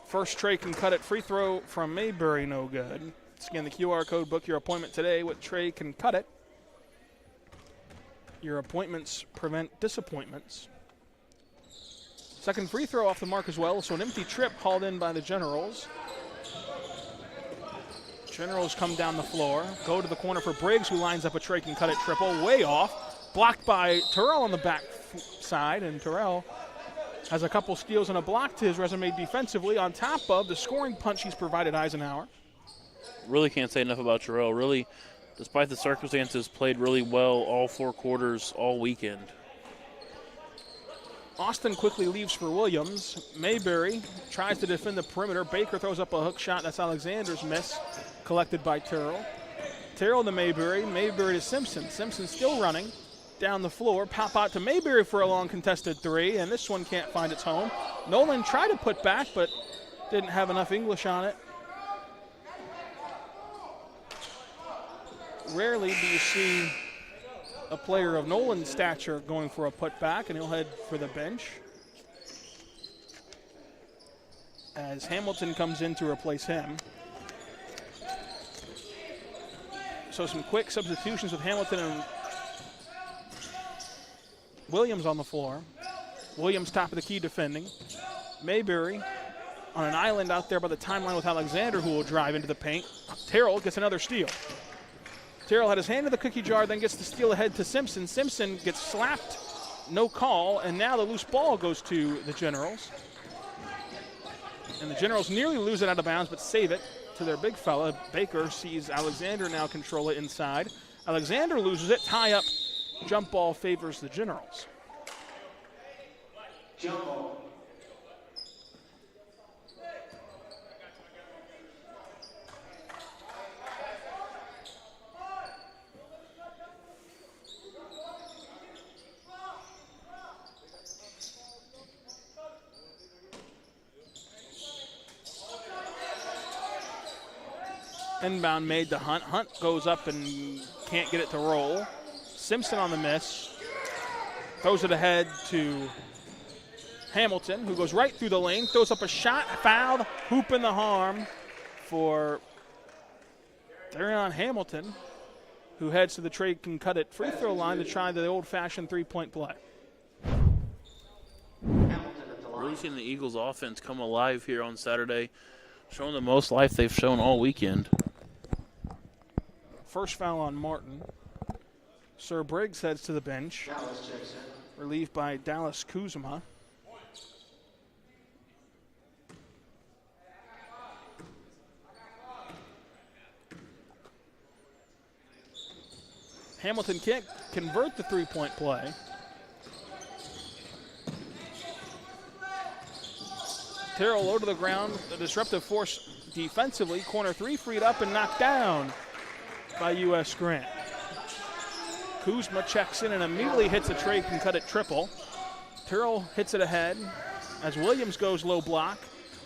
First Trey can cut it. Free throw from Mayberry, no good. Scan the QR code, book your appointment today with Trey can cut it. Your appointments prevent disappointments. Second free throw off the mark as well, so an empty trip hauled in by the Generals. Generals come down the floor, go to the corner for Briggs, who lines up a Trey can cut it triple, way off. Blocked by Terrell on the back side, and Terrell has a couple steals and a block to his resume defensively on top of the scoring punch he's provided Eisenhower. Really can't say enough about Terrell. Really, despite the circumstances, played really well all 4 quarters, all weekend. Austin quickly leaves for Williams. Mayberry tries to defend the perimeter. Baker throws up a hook shot. That's Alexander's miss, collected by Terrell. Terrell to Mayberry. Mayberry to Simpson. Simpson still running down the floor. Pop out to Mayberry for a long contested three, and this one can't find its home. Nolan tried to put back, but didn't have enough English on it. Rarely do you see a player of Nolan's stature going for a putback, and he'll head for the bench as Hamilton comes in to replace him. So some quick substitutions with Hamilton and Williams on the floor. Williams top of the key defending. Mayberry on an island out there by the timeline with Alexander, who will drive into the paint. Terrell gets another steal. Terrell had his hand in the cookie jar, then gets the steal ahead to Simpson. Simpson gets slapped, no call, and now the loose ball goes to the Generals. And the Generals nearly lose it out of bounds, but save it to their big fella. Baker sees Alexander now control it inside. Alexander loses it, tie up, jump ball favors the Generals. Jump ball. Inbound made to Hunt. Hunt goes up and can't get it to roll. Simpson on the miss. Throws it ahead to Hamilton, who goes right through the lane. Throws up a shot, fouled, hoop in the harm for Darion Hamilton, who heads to the Trey can cut it free throw line to try the old-fashioned three-point play. Really seeing the Eagles offense come alive here on Saturday, showing the most life they've shown all weekend. First foul on Martin. Sir Briggs heads to the bench, relieved by Dallas Kuzma. Hamilton can't convert the three-point play. Terrell low to the ground, a disruptive force defensively. Corner three freed up and knocked down by U.S. Grant. Kuzma checks in and immediately hits a Trey can cut it triple. Terrell hits it ahead as Williams goes low block.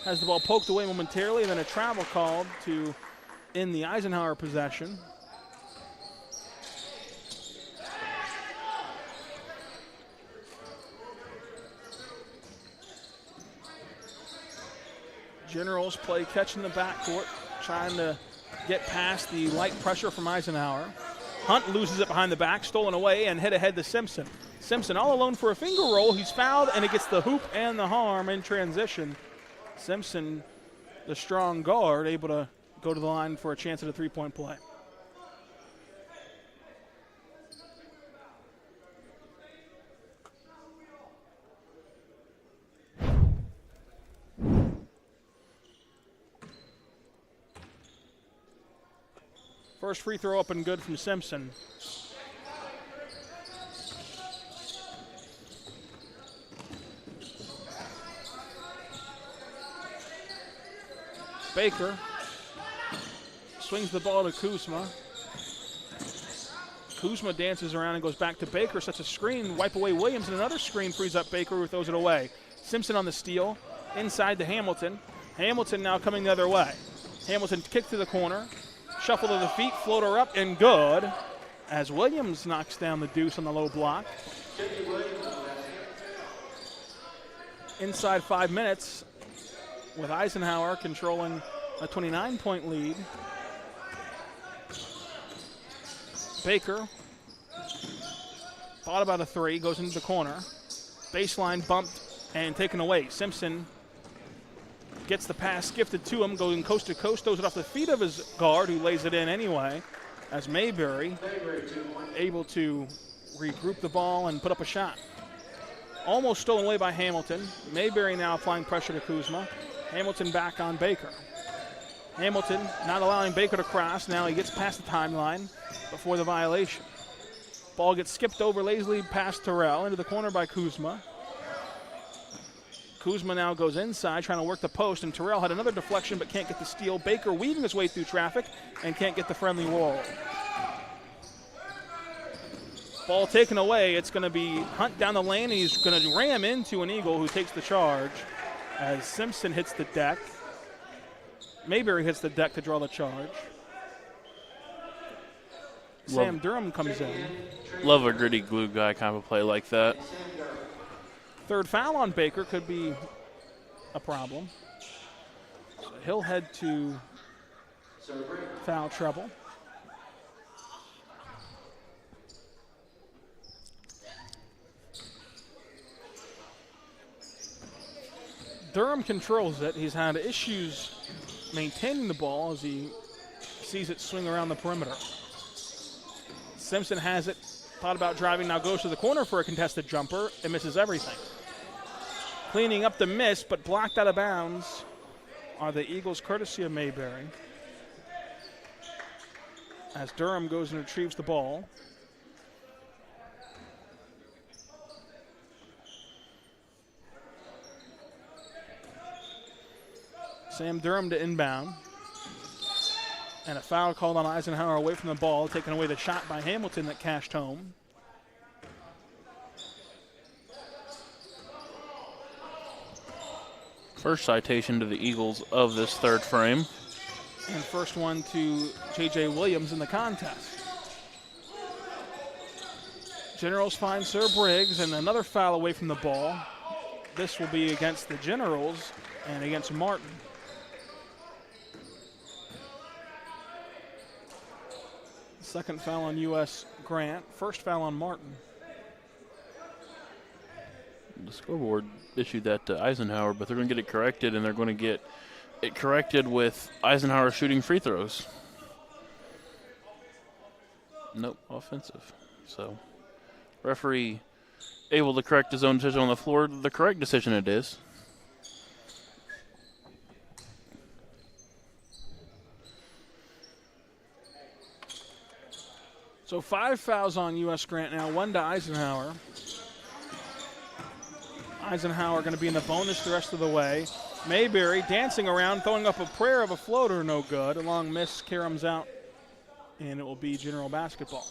Has the ball poked away momentarily, and then a travel called to end the Eisenhower possession. Generals play catch in the backcourt, trying to get past the light pressure from Eisenhower. Hunt loses it behind the back, stolen away, and hit ahead to Simpson. Simpson all alone for a finger roll. He's fouled, and it gets the hoop and the harm in transition. Simpson, the strong guard, able to go to the line for a chance at a three-point play. First free throw up and good from Simpson. Baker swings the ball to Kuzma. Kuzma dances around and goes back to Baker, sets a screen, wipe away Williams, and another screen frees up Baker, who throws it away. Simpson on the steal, inside to Hamilton. Hamilton now coming the other way. Hamilton kick to the corner, shuffle to the feet, floater up, and good, as Williams knocks down the deuce on the low block. Inside 5 minutes, with Eisenhower controlling a 29-point lead. Baker thought about a three, goes into the corner. Baseline bumped and taken away. Simpson gets the pass gifted to him, going coast to coast, throws it off the feet of his guard, who lays it in anyway, as Mayberry able to regroup the ball and put up a shot. Almost stolen away by Hamilton. Mayberry now applying pressure to Kuzma. Hamilton back on Baker. Hamilton not allowing Baker to cross. Now he gets past the timeline before the violation. Ball gets skipped over lazily past Terrell into the corner by Kuzma. Kuzma now goes inside trying to work the post, and Terrell had another deflection but can't get the steal. Baker weaving his way through traffic and can't get the friendly roll. Ball taken away. It's going to be Hunt down the lane, and he's going to ram into an Eagle who takes the charge as Simpson hits the deck. Mayberry hits the deck to draw the charge. Sam Durham comes in. Love a gritty glue guy kind of a play like that. Third foul on Baker could be a problem. So he'll head to foul trouble. Durham controls it. He's had issues maintaining the ball as he sees it swing around the perimeter. Simpson has it, thought about driving, now goes to the corner for a contested jumper and misses everything. Cleaning up the miss, but blocked out of bounds are the Eagles, courtesy of Mayberry. As Durham goes and retrieves the ball. Sam Durham to inbound. And a foul called on Eisenhower away from the ball, taking away the shot by Hamilton that cashed home. First citation to the Eagles of this third frame. And first one to J.J. Williams in the contest. Generals find Sir Briggs, and another foul away from the ball. This will be against the Generals and against Martin. Second foul on U.S. Grant. First foul on Martin. The scoreboard issued that to Eisenhower, but they're going to get it corrected, and they're going to get it corrected with Eisenhower shooting free throws. Nope, offensive. So, referee able to correct his own decision on the floor. The correct decision it is. So 5 fouls on U.S. Grant now, 1 to Eisenhower. Eisenhower going to be in the bonus the rest of the way. Mayberry dancing around, throwing up a prayer of a floater, no good. A long miss, Karam's out, and it will be General basketball.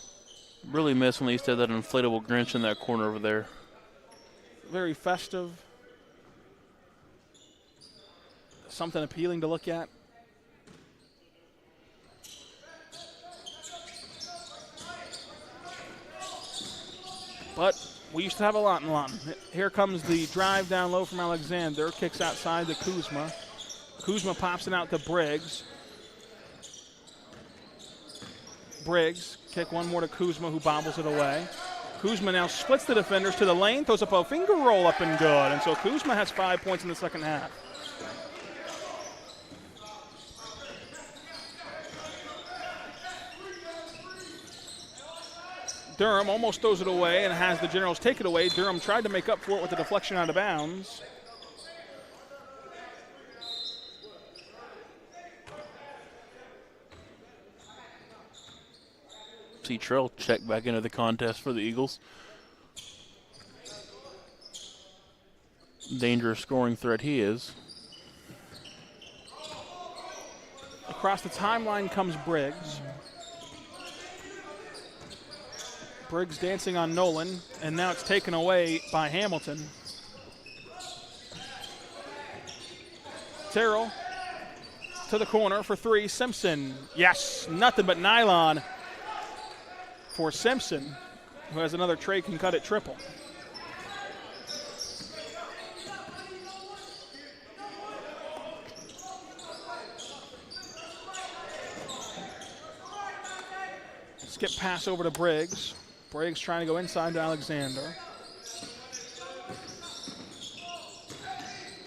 Really miss when they used to have that inflatable Grinch in that corner over there. Very festive. Something appealing to look at. But we used to have a lot in Lawton. Here comes the drive down low from Alexander. Kicks outside to Kuzma. Kuzma pops it out to Briggs. Briggs. Kick one more to Kuzma, who bobbles it away. Kuzma now splits the defenders to the lane, throws up a finger roll up and good. And so Kuzma has 5 points in the second half. Durham almost throws it away and has the Generals take it away. Durham tried to make up for it with a deflection out of bounds. See Trell check back into the contest for the Eagles. Dangerous scoring threat he is. Across the timeline comes Briggs. Briggs dancing on Nolan, and now it's taken away by Hamilton. Terrell to the corner for three. Simpson, yes, nothing but nylon for Simpson, who has another Trey can cut it triple. Skip pass over to Briggs. Briggs trying to go inside to Alexander.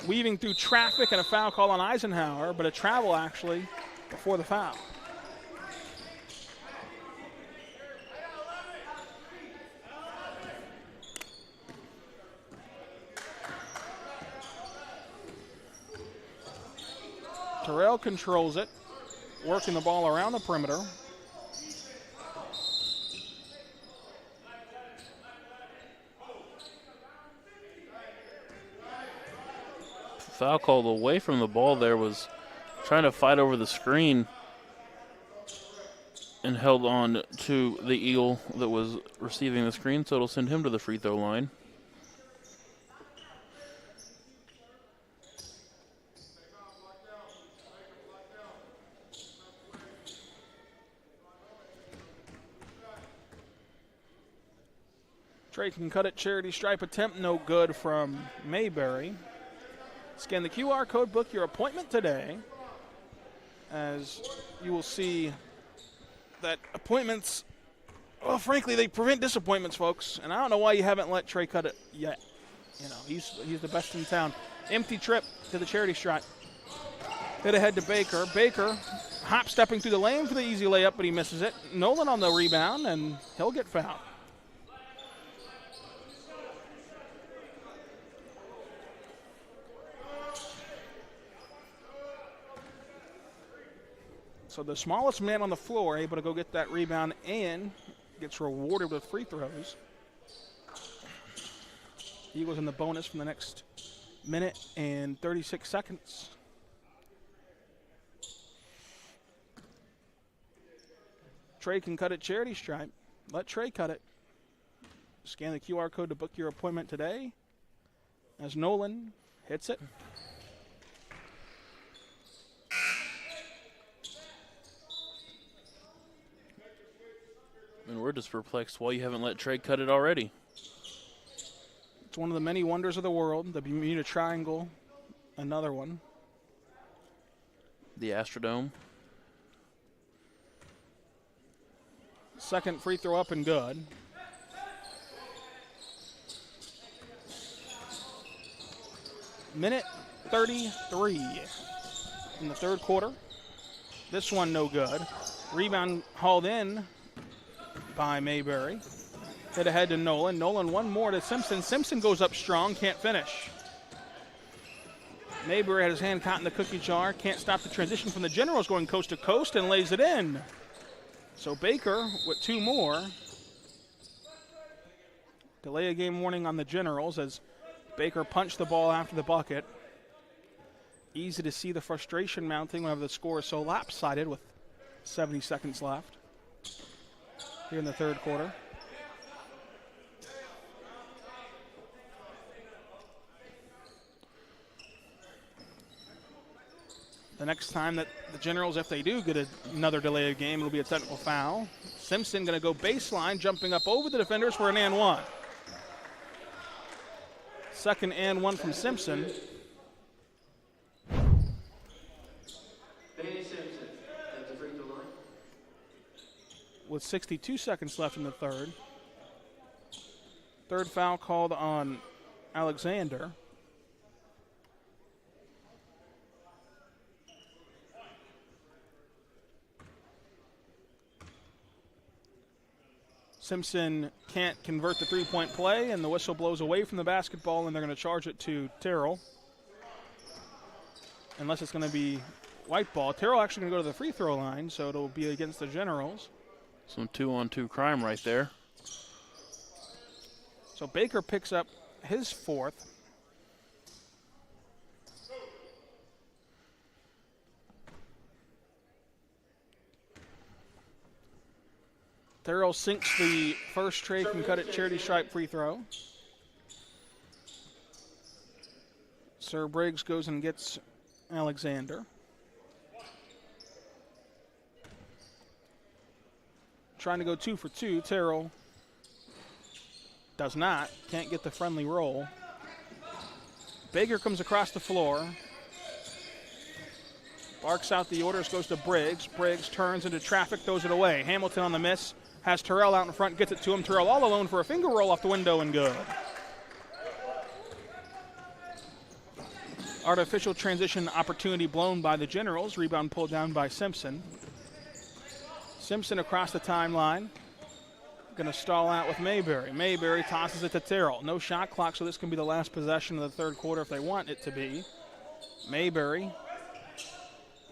Weaving through traffic and a foul call on Eisenhower, but a travel actually before the foul. Terrell controls it, working the ball around the perimeter. Foul called away from the ball there, was trying to fight over the screen and held on to the Eagle that was receiving the screen, so it'll send him to the free throw line. Trey can cut it, charity stripe attempt, no good from Mayberry. Scan the QR code, book your appointment today, as you will see that appointments, well, frankly, they prevent disappointments, folks. And I don't know why you haven't let Trey cut it yet. You know, he's the best in town. Empty trip to the charity stripe. Hit ahead to Baker. Baker hop stepping through the lane for the easy layup, but he misses it. Nolan on the rebound, and he'll get fouled. So the smallest man on the floor able to go get that rebound and gets rewarded with free throws. Eagles in the bonus from the next minute and 36 seconds. Trey can cut it, charity stripe. Let Trey cut it. Scan the QR code to book your appointment today as Nolan hits it. And we're just perplexed why you haven't let Trey cut it already. It's one of the many wonders of the world. The Bermuda Triangle, another one. The Astrodome. Second free throw up and good. Minute 33 in the third quarter. This one no good. Rebound hauled in by Mayberry. Hit ahead to Nolan. Nolan one more to Simpson. Simpson goes up strong, can't finish. Mayberry had his hand caught in the cookie jar. Can't stop the transition from the Generals, going coast to coast and lays it in. So Baker with two more. Delay a game warning on the Generals as Baker punched the ball after the bucket. Easy to see the frustration mounting whenever the score is so lopsided with 70 seconds left here in the third quarter. The next time that the Generals, if they do get another delay of game, it'll be a technical foul. Simpson going to go baseline, jumping up over the defenders for an and one. Second and one from Simpson. with 62 seconds left in the third. Third foul called on Alexander. Simpson can't convert the three-point play, and the whistle blows away from the basketball, and they're going to charge it to Terrell. Unless it's going to be white ball. Terrell actually going to go to the free throw line, so it'll be against the Generals. Some 2-on-2 crime right there. So Baker picks up his fourth. Terrell sinks the first tray, can cut it charity stripe free throw. Sir Briggs goes and gets Alexander. Trying to go 2 for 2. Terrell does not. Can't get the friendly roll. Baker comes across the floor. Barks out the orders, goes to Briggs. Briggs turns into traffic, throws it away. Hamilton on the miss. Has Terrell out in front, gets it to him. Terrell all alone for a finger roll off the window and good. Artificial transition opportunity blown by the Generals. Rebound pulled down by Simpson. Simpson across the timeline. Going to stall out with Mayberry. Mayberry tosses it to Terrell. No shot clock, so this can be the last possession of the third quarter if they want it to be. Mayberry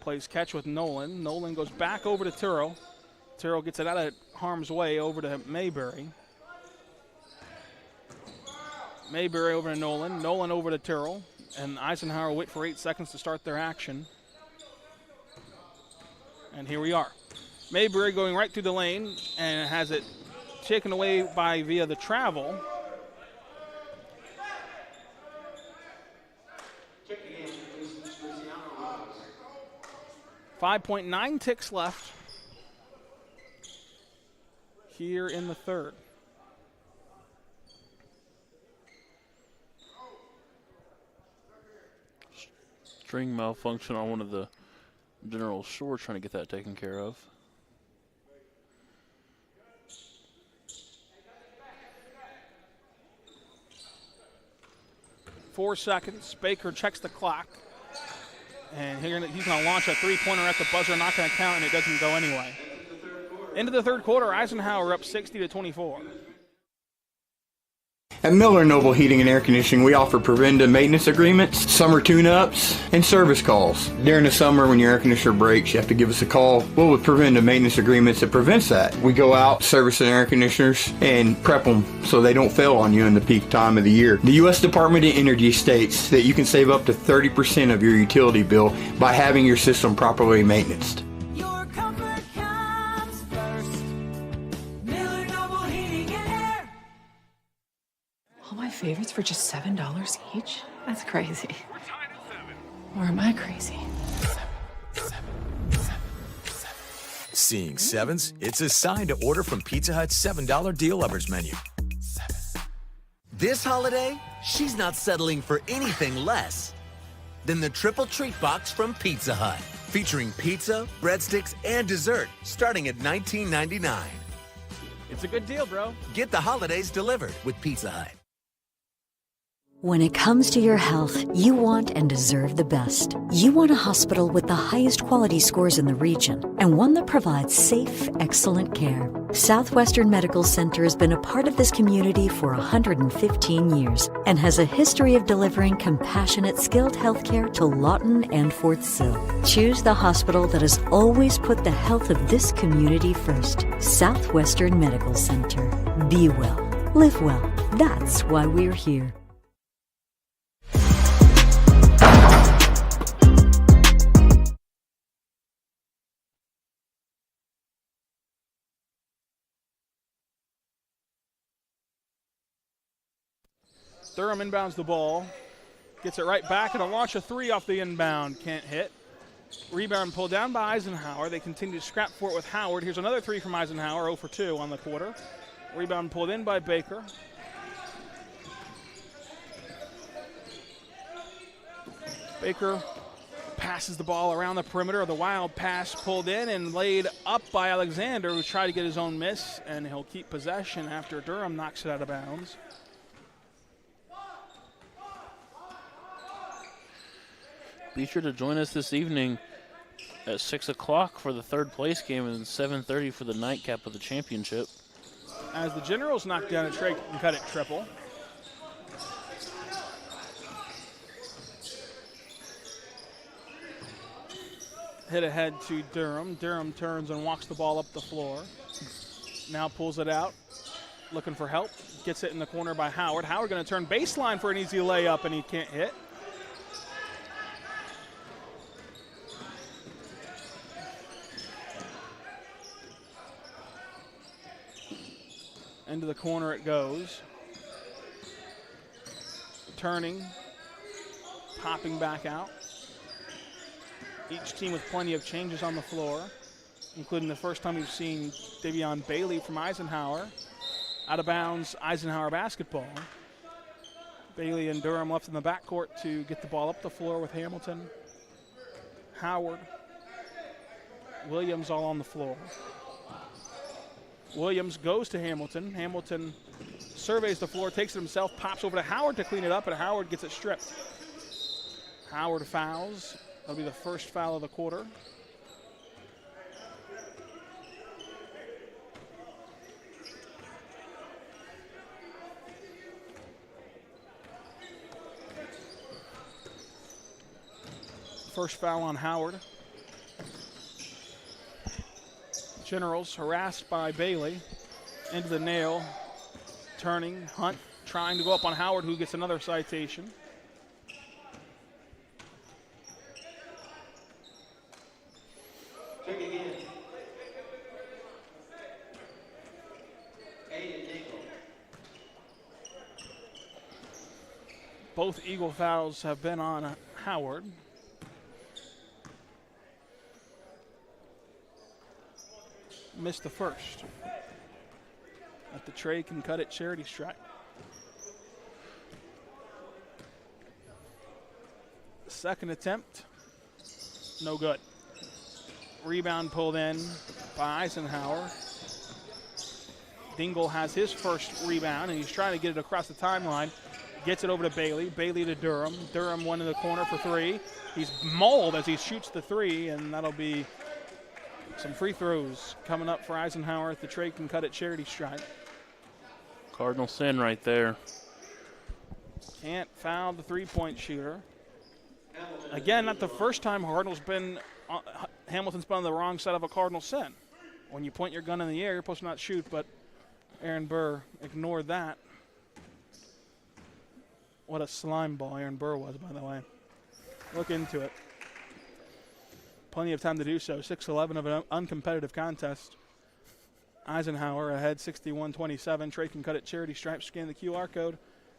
plays catch with Nolan. Nolan goes back over to Terrell. Terrell gets it out of harm's way over to Mayberry. Mayberry over to Nolan. Nolan over to Terrell. And Eisenhower wait for 8 seconds to start their action. And here we are. Mayberry going right through the lane and has it taken away via the travel. .9 ticks left here in the third. String malfunction on one of the General shorts, trying to get that taken care of. .4 seconds. Baker checks the clock. And he's going to launch a three-pointer at the buzzer, not going to count, and it doesn't go anyway. Into the third quarter, Eisenhower up 60-24. At Miller Noble Heating and Air Conditioning, we offer preventive maintenance agreements, summer tune-ups, and service calls. During the summer, when your air conditioner breaks, you have to give us a call. Well, with preventive maintenance agreements, it prevents that. We go out, service the air conditioners, and prep them so they don't fail on you in the peak time of the year. The U.S. Department of Energy states that you can save up to 30% of your utility bill by having your system properly maintained. Favorites for just $7 each? That's crazy. Or am I crazy? Seeing sevens? It's a sign to order from Pizza Hut's $7 deal lovers menu. This holiday, she's not settling for anything less than the Triple Treat Box from Pizza Hut. Featuring pizza, breadsticks, and dessert starting at $19.99. It's a good deal, bro. Get the holidays delivered with Pizza Hut. When it comes to your health, you want and deserve the best. You want a hospital with the highest quality scores in the region and one that provides safe, excellent care. Southwestern Medical Center has been a part of this community for 115 years and has a history of delivering compassionate, skilled health care to Lawton and Fort Sill. Choose the hospital that has always put the health of this community first. Southwestern Medical Center. Be well. Live well. That's why we're here. Durham inbounds the ball, gets it right back, and a launch a three off the inbound. Can't hit. Rebound pulled down by Eisenhower. They continue to scrap for it with Howard. Here's another three from Eisenhower, 0 for 2 on the quarter. Rebound pulled in by Baker. Baker passes the ball around the perimeter. The wild pass pulled in and laid up by Alexander, who tried to get his own miss, and he'll keep possession after Durham knocks it out of bounds. Be sure to join us this evening at 6 o'clock for the third place game and 7:30 for the nightcap of the championship. As the Generals knock down a Trey and cut it triple. Hit ahead to Durham. Durham turns and walks the ball up the floor. Now pulls it out, looking for help. Gets it in the corner by Howard. Howard going to turn baseline for an easy layup, and he can't hit. Into the corner it goes. Turning, popping back out. Each team with plenty of changes on the floor, including the first time we've seen Davion Bailey from Eisenhower. Out of bounds, Eisenhower basketball. Bailey and Durham left in the backcourt to get the ball up the floor with Hamilton, Howard, Williams all on the floor. Williams goes to Hamilton. Hamilton surveys the floor, takes it himself, pops over to Howard to clean it up, and Howard gets it stripped. Howard fouls. That'll be the first foul of the quarter. First foul on Howard. Generals harassed by Bailey. Into the nail. Turning. Hunt trying to go up on Howard, who gets another citation. Both Eagle fouls have been on Howard. Missed the first. At the Trey can cut it charity stripe. Second attempt, no good. Rebound pulled in by Eisenhower. Dingle has his first rebound, and he's trying to get it across the timeline. Gets it over to Bailey. Bailey to Durham. Durham one in the corner for three. He's mauled as he shoots the three, and that'll be some free throws coming up for Eisenhower at the Trey can cut it charity stripe. Cardinal sin right there. Can't foul the three-point shooter. Again, not the first time Hamilton's been on the wrong side of a Cardinal sin. When you point your gun in the air, you're supposed to not shoot, but Aaron Burr ignored that. What a slime ball Aaron Burr was, by the way. Look into it. Plenty of time to do so. 6-11 of an uncompetitive contest. Eisenhower ahead 61-27. Trey can cut it charity stripe. Scan the QR code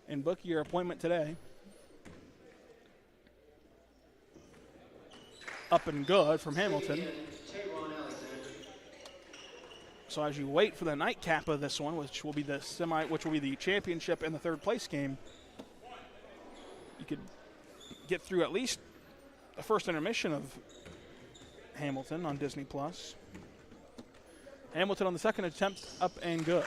and book your appointment today. Up and good from Hamilton. So as you wait for the nightcap of this one, which will be the championship and the third place game, you could get through at least the first intermission of Hamilton on Disney Plus. Hamilton on the second attempt, up and good.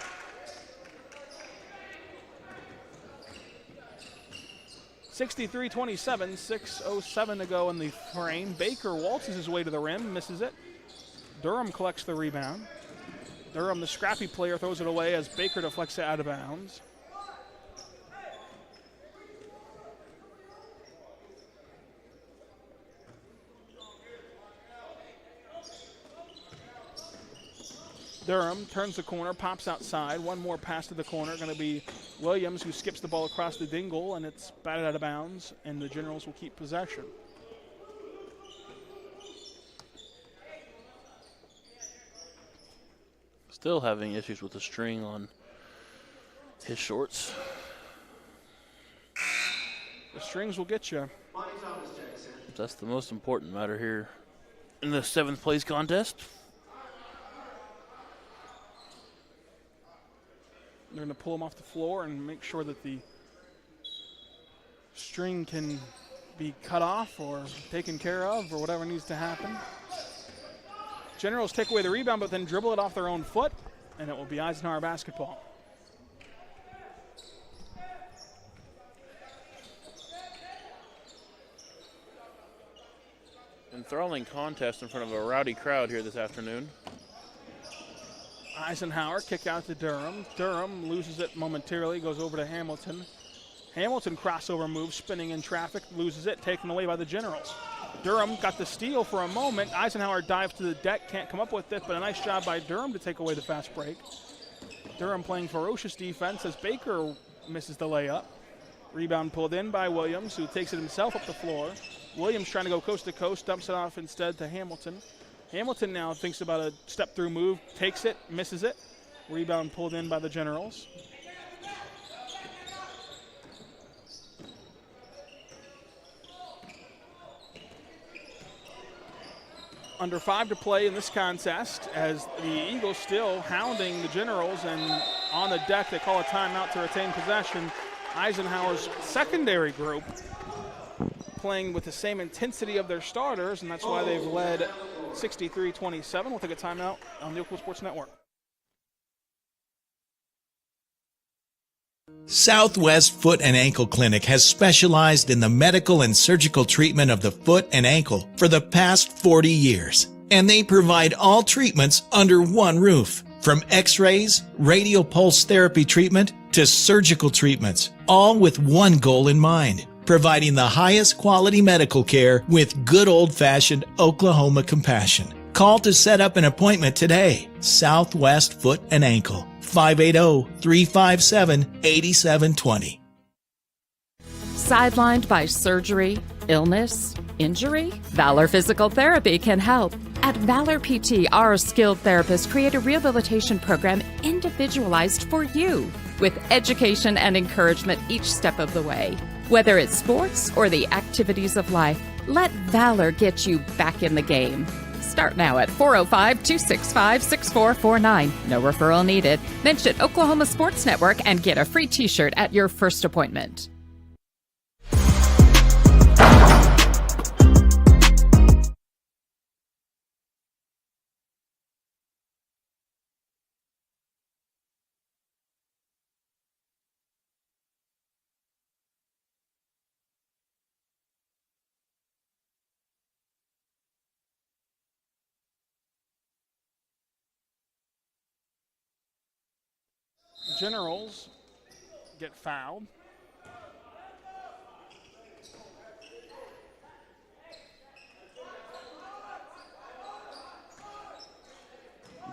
(63-27), 6:07 to go in the frame. Baker waltzes his way to the rim, misses it. Durham collects the rebound. Durham, the scrappy player, throws it away as Baker deflects it out of bounds. Durham turns the corner, pops outside. One more pass to the corner. Going to be Williams, who skips the ball across the dingle, and it's batted out of bounds, and the Generals will keep possession. Still having issues with the string on his shorts. The strings will get you. That's the most important matter here in the seventh place contest. They're going to pull him off the floor and make sure that the string can be cut off or taken care of or whatever needs to happen. Generals take away the rebound, but then dribble it off their own foot, and it will be Eisenhower basketball. Enthralling contest in front of a rowdy crowd here this afternoon. Eisenhower kick out to Durham. Durham loses it momentarily, goes over to Hamilton. Hamilton crossover move, spinning in traffic, loses it, taken away by the Generals. Durham got the steal for a moment. Eisenhower dives to the deck, can't come up with it, but a nice job by Durham to take away the fast break. Durham playing ferocious defense as Baker misses the layup. Rebound pulled in by Williams, who takes it himself up the floor. Williams trying to go coast to coast, dumps it off instead to Hamilton. Hamilton now thinks about a step-through move, takes it, misses it. Rebound pulled in by the Generals. Under 5 to play in this contest as the Eagles still hounding the Generals, and on the deck they call a timeout to retain possession. Eisenhower's secondary group playing with the same intensity of their starters, and that's why they've led 63-27. We'll take a timeout on the Oklahoma Sports Network. Southwest Foot and Ankle Clinic has specialized in the medical and surgical treatment of the foot and ankle for the past 40 years. And they provide all treatments under one roof. From x-rays, radial pulse therapy treatment, to surgical treatments, all with one goal in mind: providing the highest quality medical care with good old-fashioned Oklahoma compassion. Call to set up an appointment today. Southwest Foot and Ankle, 580-357-8720. Sidelined by surgery, illness, injury? Valor Physical Therapy can help. At Valor PT, our skilled therapists create a rehabilitation program individualized for you, with education and encouragement each step of the way. Whether it's sports or the activities of life, let Valor get you back in the game. Start now at 405-265-6449. No referral needed. Mention Oklahoma Sports Network and get a free t-shirt at your first appointment. Generals get fouled.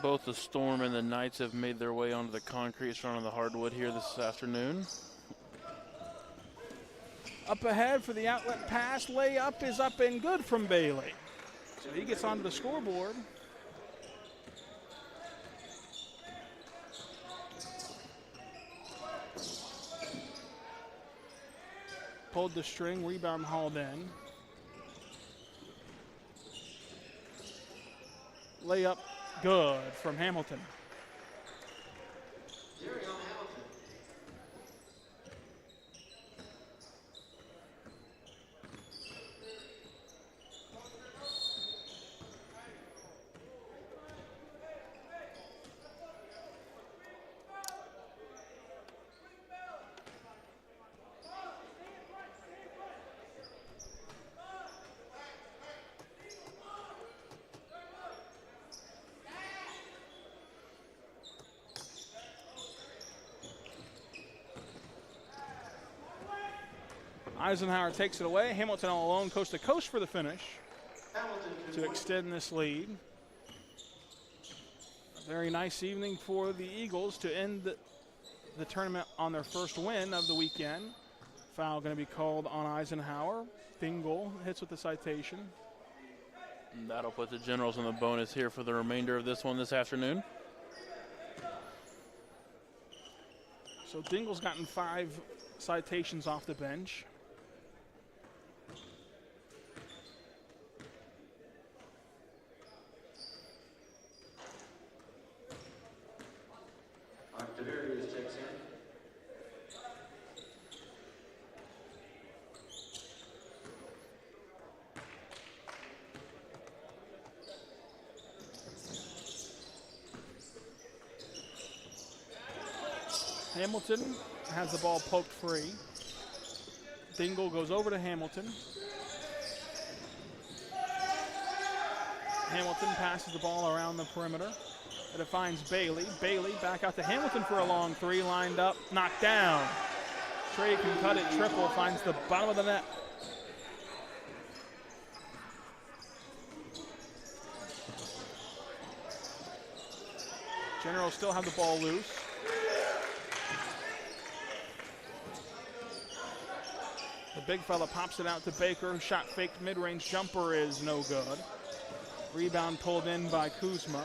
Both the Storm and the Knights have made their way onto the concrete front of the hardwood here this afternoon. Up ahead for the outlet pass. Layup is up and good from Bailey. So he gets onto the scoreboard. Pulled the string, rebound hauled in. Layup good from Hamilton. Eisenhower takes it away. Hamilton all alone, coast to coast for the finish to extend this lead. A very nice evening for the Eagles to end the tournament on their first win of the weekend. Foul going to be called on Eisenhower. Dingle hits with the citation. And that'll put the Generals on the bonus here for the remainder of this one this afternoon. So Dingle's gotten 5 citations off the bench. Hamilton has the ball poked free. Dingle goes over to Hamilton. Hamilton passes the ball around the perimeter. But it finds Bailey. Bailey back out to Hamilton for a long three, lined up, knocked down. Trey can cut it, triple, finds the bottom of the net. Generals still have the ball loose. The big fella pops it out to Baker, who shot faked mid-range jumper is no good. Rebound pulled in by Kuzma.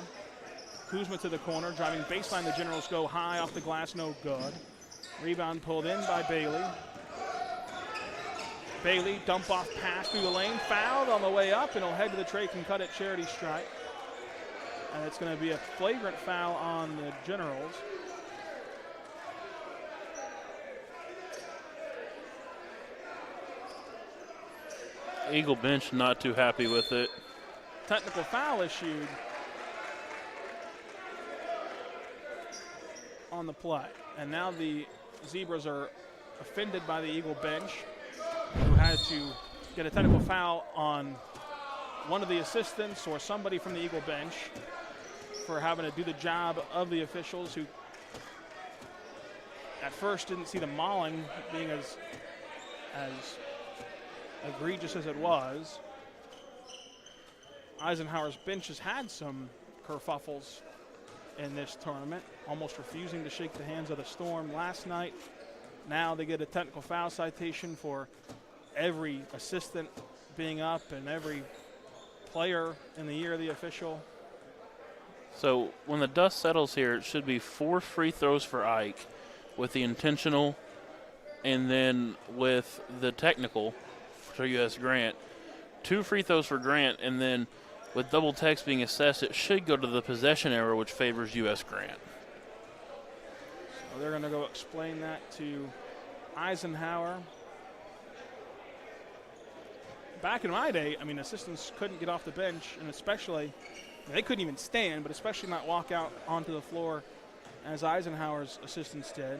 Kuzma to the corner, driving baseline. The Generals go high off the glass, no good. Rebound pulled in by Bailey. Bailey, dump off pass through the lane, fouled on the way up, and he'll head to the tray, can cut it, charity stripe. And it's going to be a flagrant foul on the Generals. Eagle bench not too happy with it. Technical foul issued on the play. And now the Zebras are offended by the Eagle bench, who had to get a technical foul on one of the assistants or somebody from the Eagle bench for having to do the job of the officials, who at first didn't see the mauling being as egregious as it was. Eisenhower's bench has had some kerfuffles in this tournament, almost refusing to shake the hands of the Storm last night. Now they get a technical foul citation for every assistant being up and every player in the year of the official. So when the dust settles here, it should be 4 free throws for Ike with the intentional, and then with the technical for U.S. Grant, 2 free throws for Grant, and then with double text being assessed, it should go to the possession error, which favors U.S. Grant. So they're going to go explain that to Eisenhower. Back in my day, I mean, assistants couldn't get off the bench, and especially, they couldn't even stand, but especially not walk out onto the floor as Eisenhower's assistants did.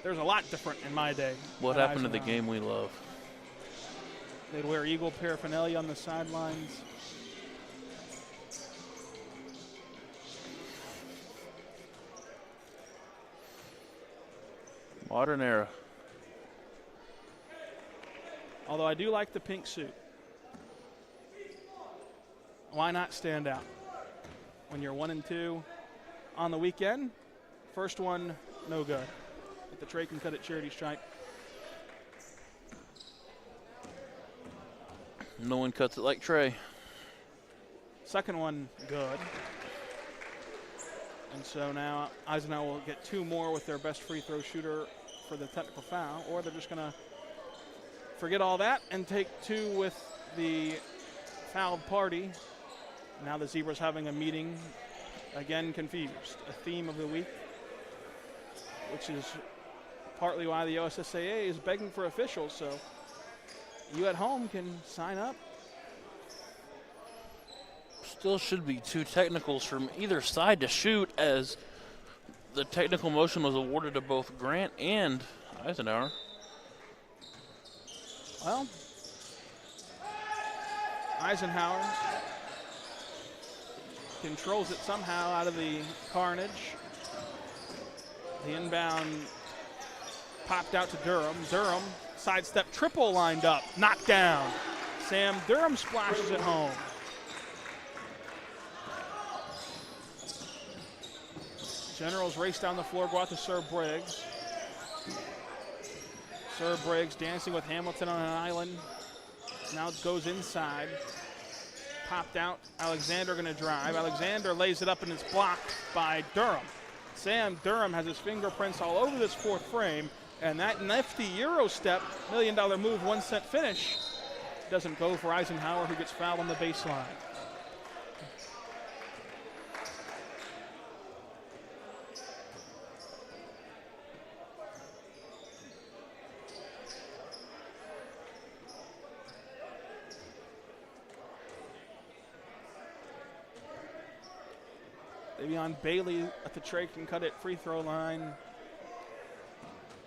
There's a lot different in my day. What happened to the game we love? They'd wear Eagle paraphernalia on the sidelines. Modern era. Although I do like the pink suit. Why not stand out? When you're 1 and 2 on the weekend, first one, no good. But the Trey can cut it, charity stripe. No one cuts it like Trey. Second one, good. And so now Eisenhower will get 2 more with their best free throw shooter for the technical foul, or they're just going to forget all that and take 2 with the fouled party. Now the Zebras having a meeting, again confused. A theme of the week, which is partly why the OSSAA is begging for officials, so you at home can sign up. Still should be 2 technicals from either side to shoot, as the technical motion was awarded to both Grant and Eisenhower. Well, Eisenhower controls it somehow out of the carnage. The inbound popped out to Durham. Durham, sidestep triple lined up, knocked down. Sam Durham splashes it home. Generals race down the floor, go out to Sir Briggs. Sir Briggs dancing with Hamilton on an island. Now it goes inside. Popped out. Alexander going to drive. Alexander lays it up and it's blocked by Durham. Sam Durham has his fingerprints all over this fourth frame, and that nifty Euro step, $1 million move, 1 cent finish doesn't go for Eisenhower, who gets fouled on the baseline. They Davion Bailey at the Trey can cut it free throw line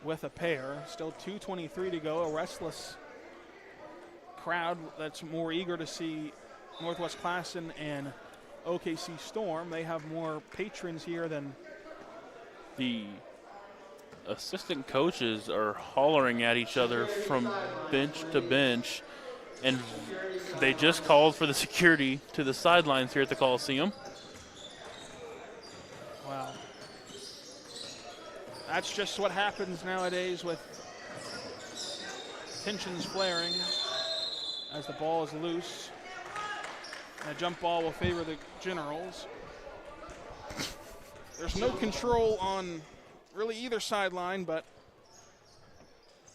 with a pair. Still 2:23 to go. A restless crowd that's more eager to see Northwest Classen and OKC Storm. They have more patrons here than the assistant coaches are hollering at each other from bench to bench, and they just called for the security to the sidelines here at the Coliseum. Wow. That's just what happens nowadays with tensions flaring as the ball is loose. And a jump ball will favor the Generals. There's no control on really either sideline, but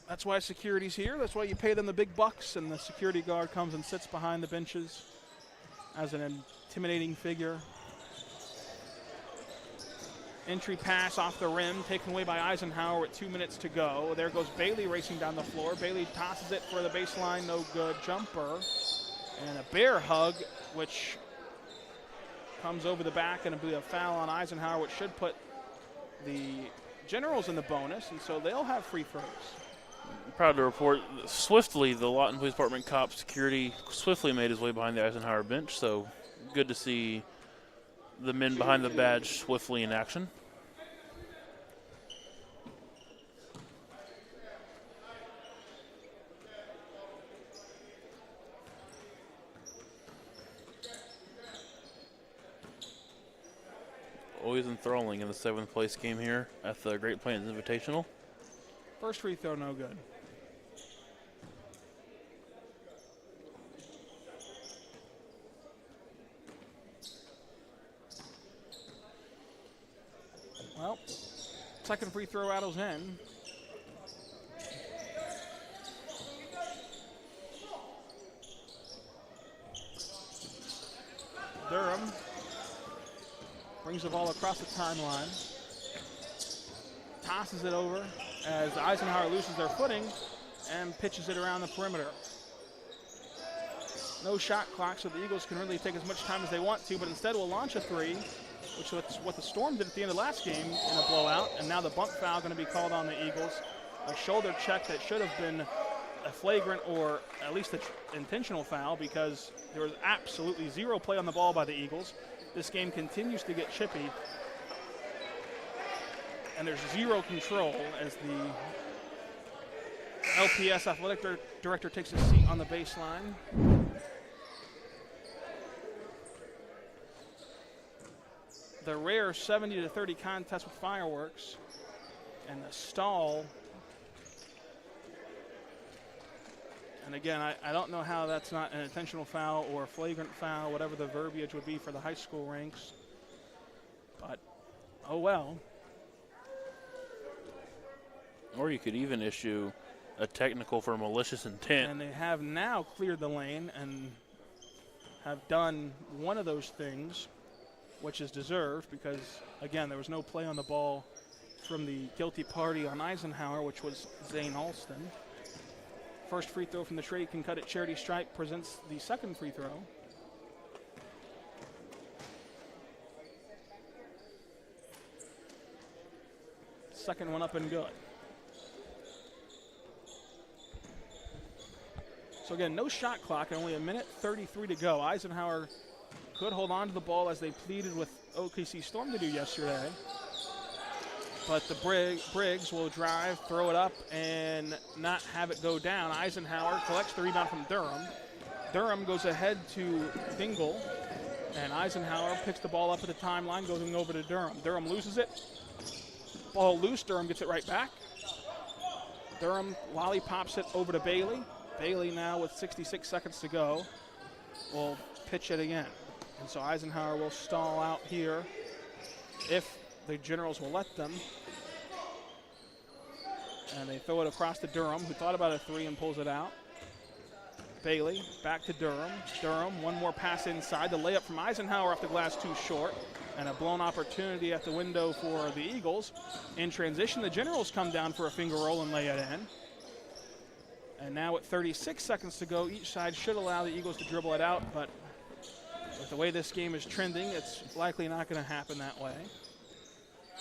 that's why security's here. That's why you pay them the big bucks, and the security guard comes and sits behind the benches as an intimidating figure. Entry pass off the rim, taken away by Eisenhower with 2 minutes to go. There goes Bailey racing down the floor. Bailey tosses it for the baseline, no good. Jumper, and a bear hug, which comes over the back, and it'll be a foul on Eisenhower, which should put the Generals in the bonus, and so they'll have free throws. I'm proud to report swiftly the Lawton Police Department cop security swiftly made his way behind the Eisenhower bench, so good to see the men behind the badge swiftly in action. Always enthralling in the 7th place game here at the Great Plains Invitational. First free throw, no good. Well, second free throw rattles in. Durham brings the ball across the timeline. Tosses it over as Eisenhower loses their footing and pitches it around the perimeter. No shot clock, so the Eagles can really take as much time as they want to, but instead will launch a three, which is what the Storm did at the end of last game in a blowout, and now the bump foul going to be called on the Eagles. A shoulder check that should have been a flagrant or at least an intentional foul, because there was absolutely zero play on the ball by the Eagles. This game continues to get chippy, and there's zero control as the LPS athletic director takes a seat on the baseline. The rare 70-30 contest with fireworks, and the stall. And again, I don't know how that's not an intentional foul or a flagrant foul, whatever the verbiage would be for the high school ranks. But, oh well. Or you could even issue a technical for malicious intent. And they have now cleared the lane and have done one of those things, which is deserved because, again, there was no play on the ball from the guilty party on Eisenhower, which was Zane Alston. First free throw from the Trey can cut it. Charity Stripe presents the second free throw. Second one up and good. So again, no shot clock and only a minute 33 to go. Eisenhower could hold on to the ball as they pleaded with OKC Storm to do yesterday. But the Briggs will drive, throw it up, and not have it go down. Eisenhower collects the rebound from Durham. Durham goes ahead to Dingle, and Eisenhower picks the ball up at the timeline, going over to Durham. Durham loses it. Ball loose, Durham gets it right back. Durham lollipops it over to Bailey. Bailey now with 66 seconds to go will pitch it again. And so Eisenhower will stall out here if the Generals will let them. And they throw it across to Durham, who thought about a three and pulls it out. Bailey back to Durham. Durham, one more pass inside. The layup from Eisenhower off the glass too short. And a blown opportunity at the window for the Eagles. In transition, the Generals come down for a finger roll and lay it in. And now with 36 seconds to go, each side should allow the Eagles to dribble it out, but With the way this game is trending, it's likely not going to happen that way.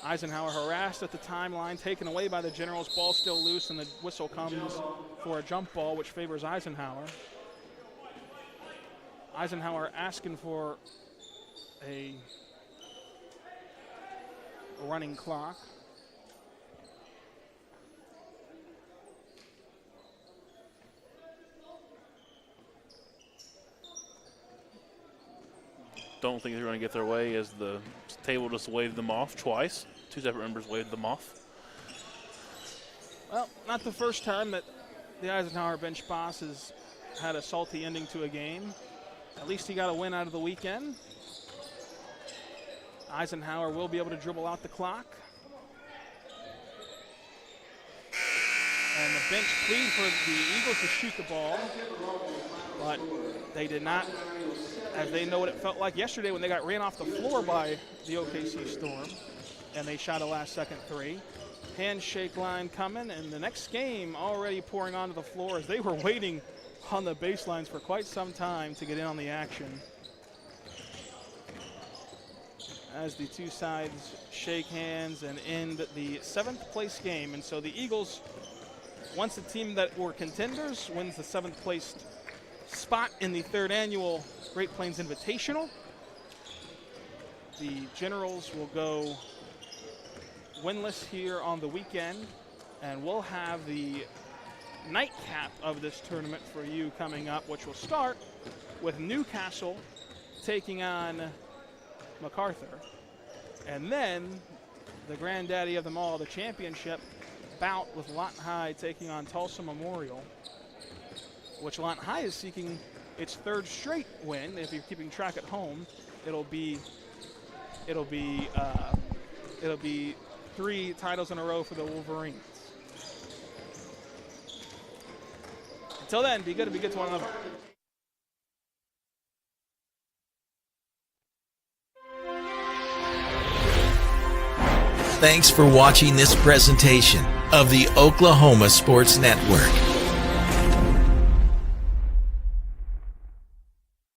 Eisenhower harassed at the timeline, taken away by the Generals. Ball still loose, and the whistle comes for a jump ball, which favors Eisenhower. Eisenhower asking for a running clock. Don't think they're going to get their way as the table just waved them off twice. Two separate members waved them off. Well, not the first time that the Eisenhower bench boss has had a salty ending to a game. At least he got a win out of the weekend. Eisenhower will be able to dribble out the clock. And the bench plead for the Eagles to shoot the ball, but they did not, as they know what it felt like yesterday when they got ran off the floor by the OKC Storm, and they shot a last-second three. Handshake line coming, and the next game already pouring onto the floor as they were waiting on the baselines for quite some time to get in on the action. As the two sides shake hands and end the 7th place game. And so the Eagles, once the team that were contenders wins the 7th place spot in the 3rd annual Great Plains Invitational, the Generals will go winless here on the weekend, and we'll have the nightcap of this tournament for you coming up, which will start with Newcastle taking on MacArthur, and then the granddaddy of them all, the championship bout with Lawton High taking on Tulsa Memorial, which Lawton High is seeking its 3rd straight win. If you're keeping track at home, it'll be 3 titles in a row for the Wolverines. Until then, be good and be good to one another. Thanks for watching this presentation of the Oklahoma Sports Network.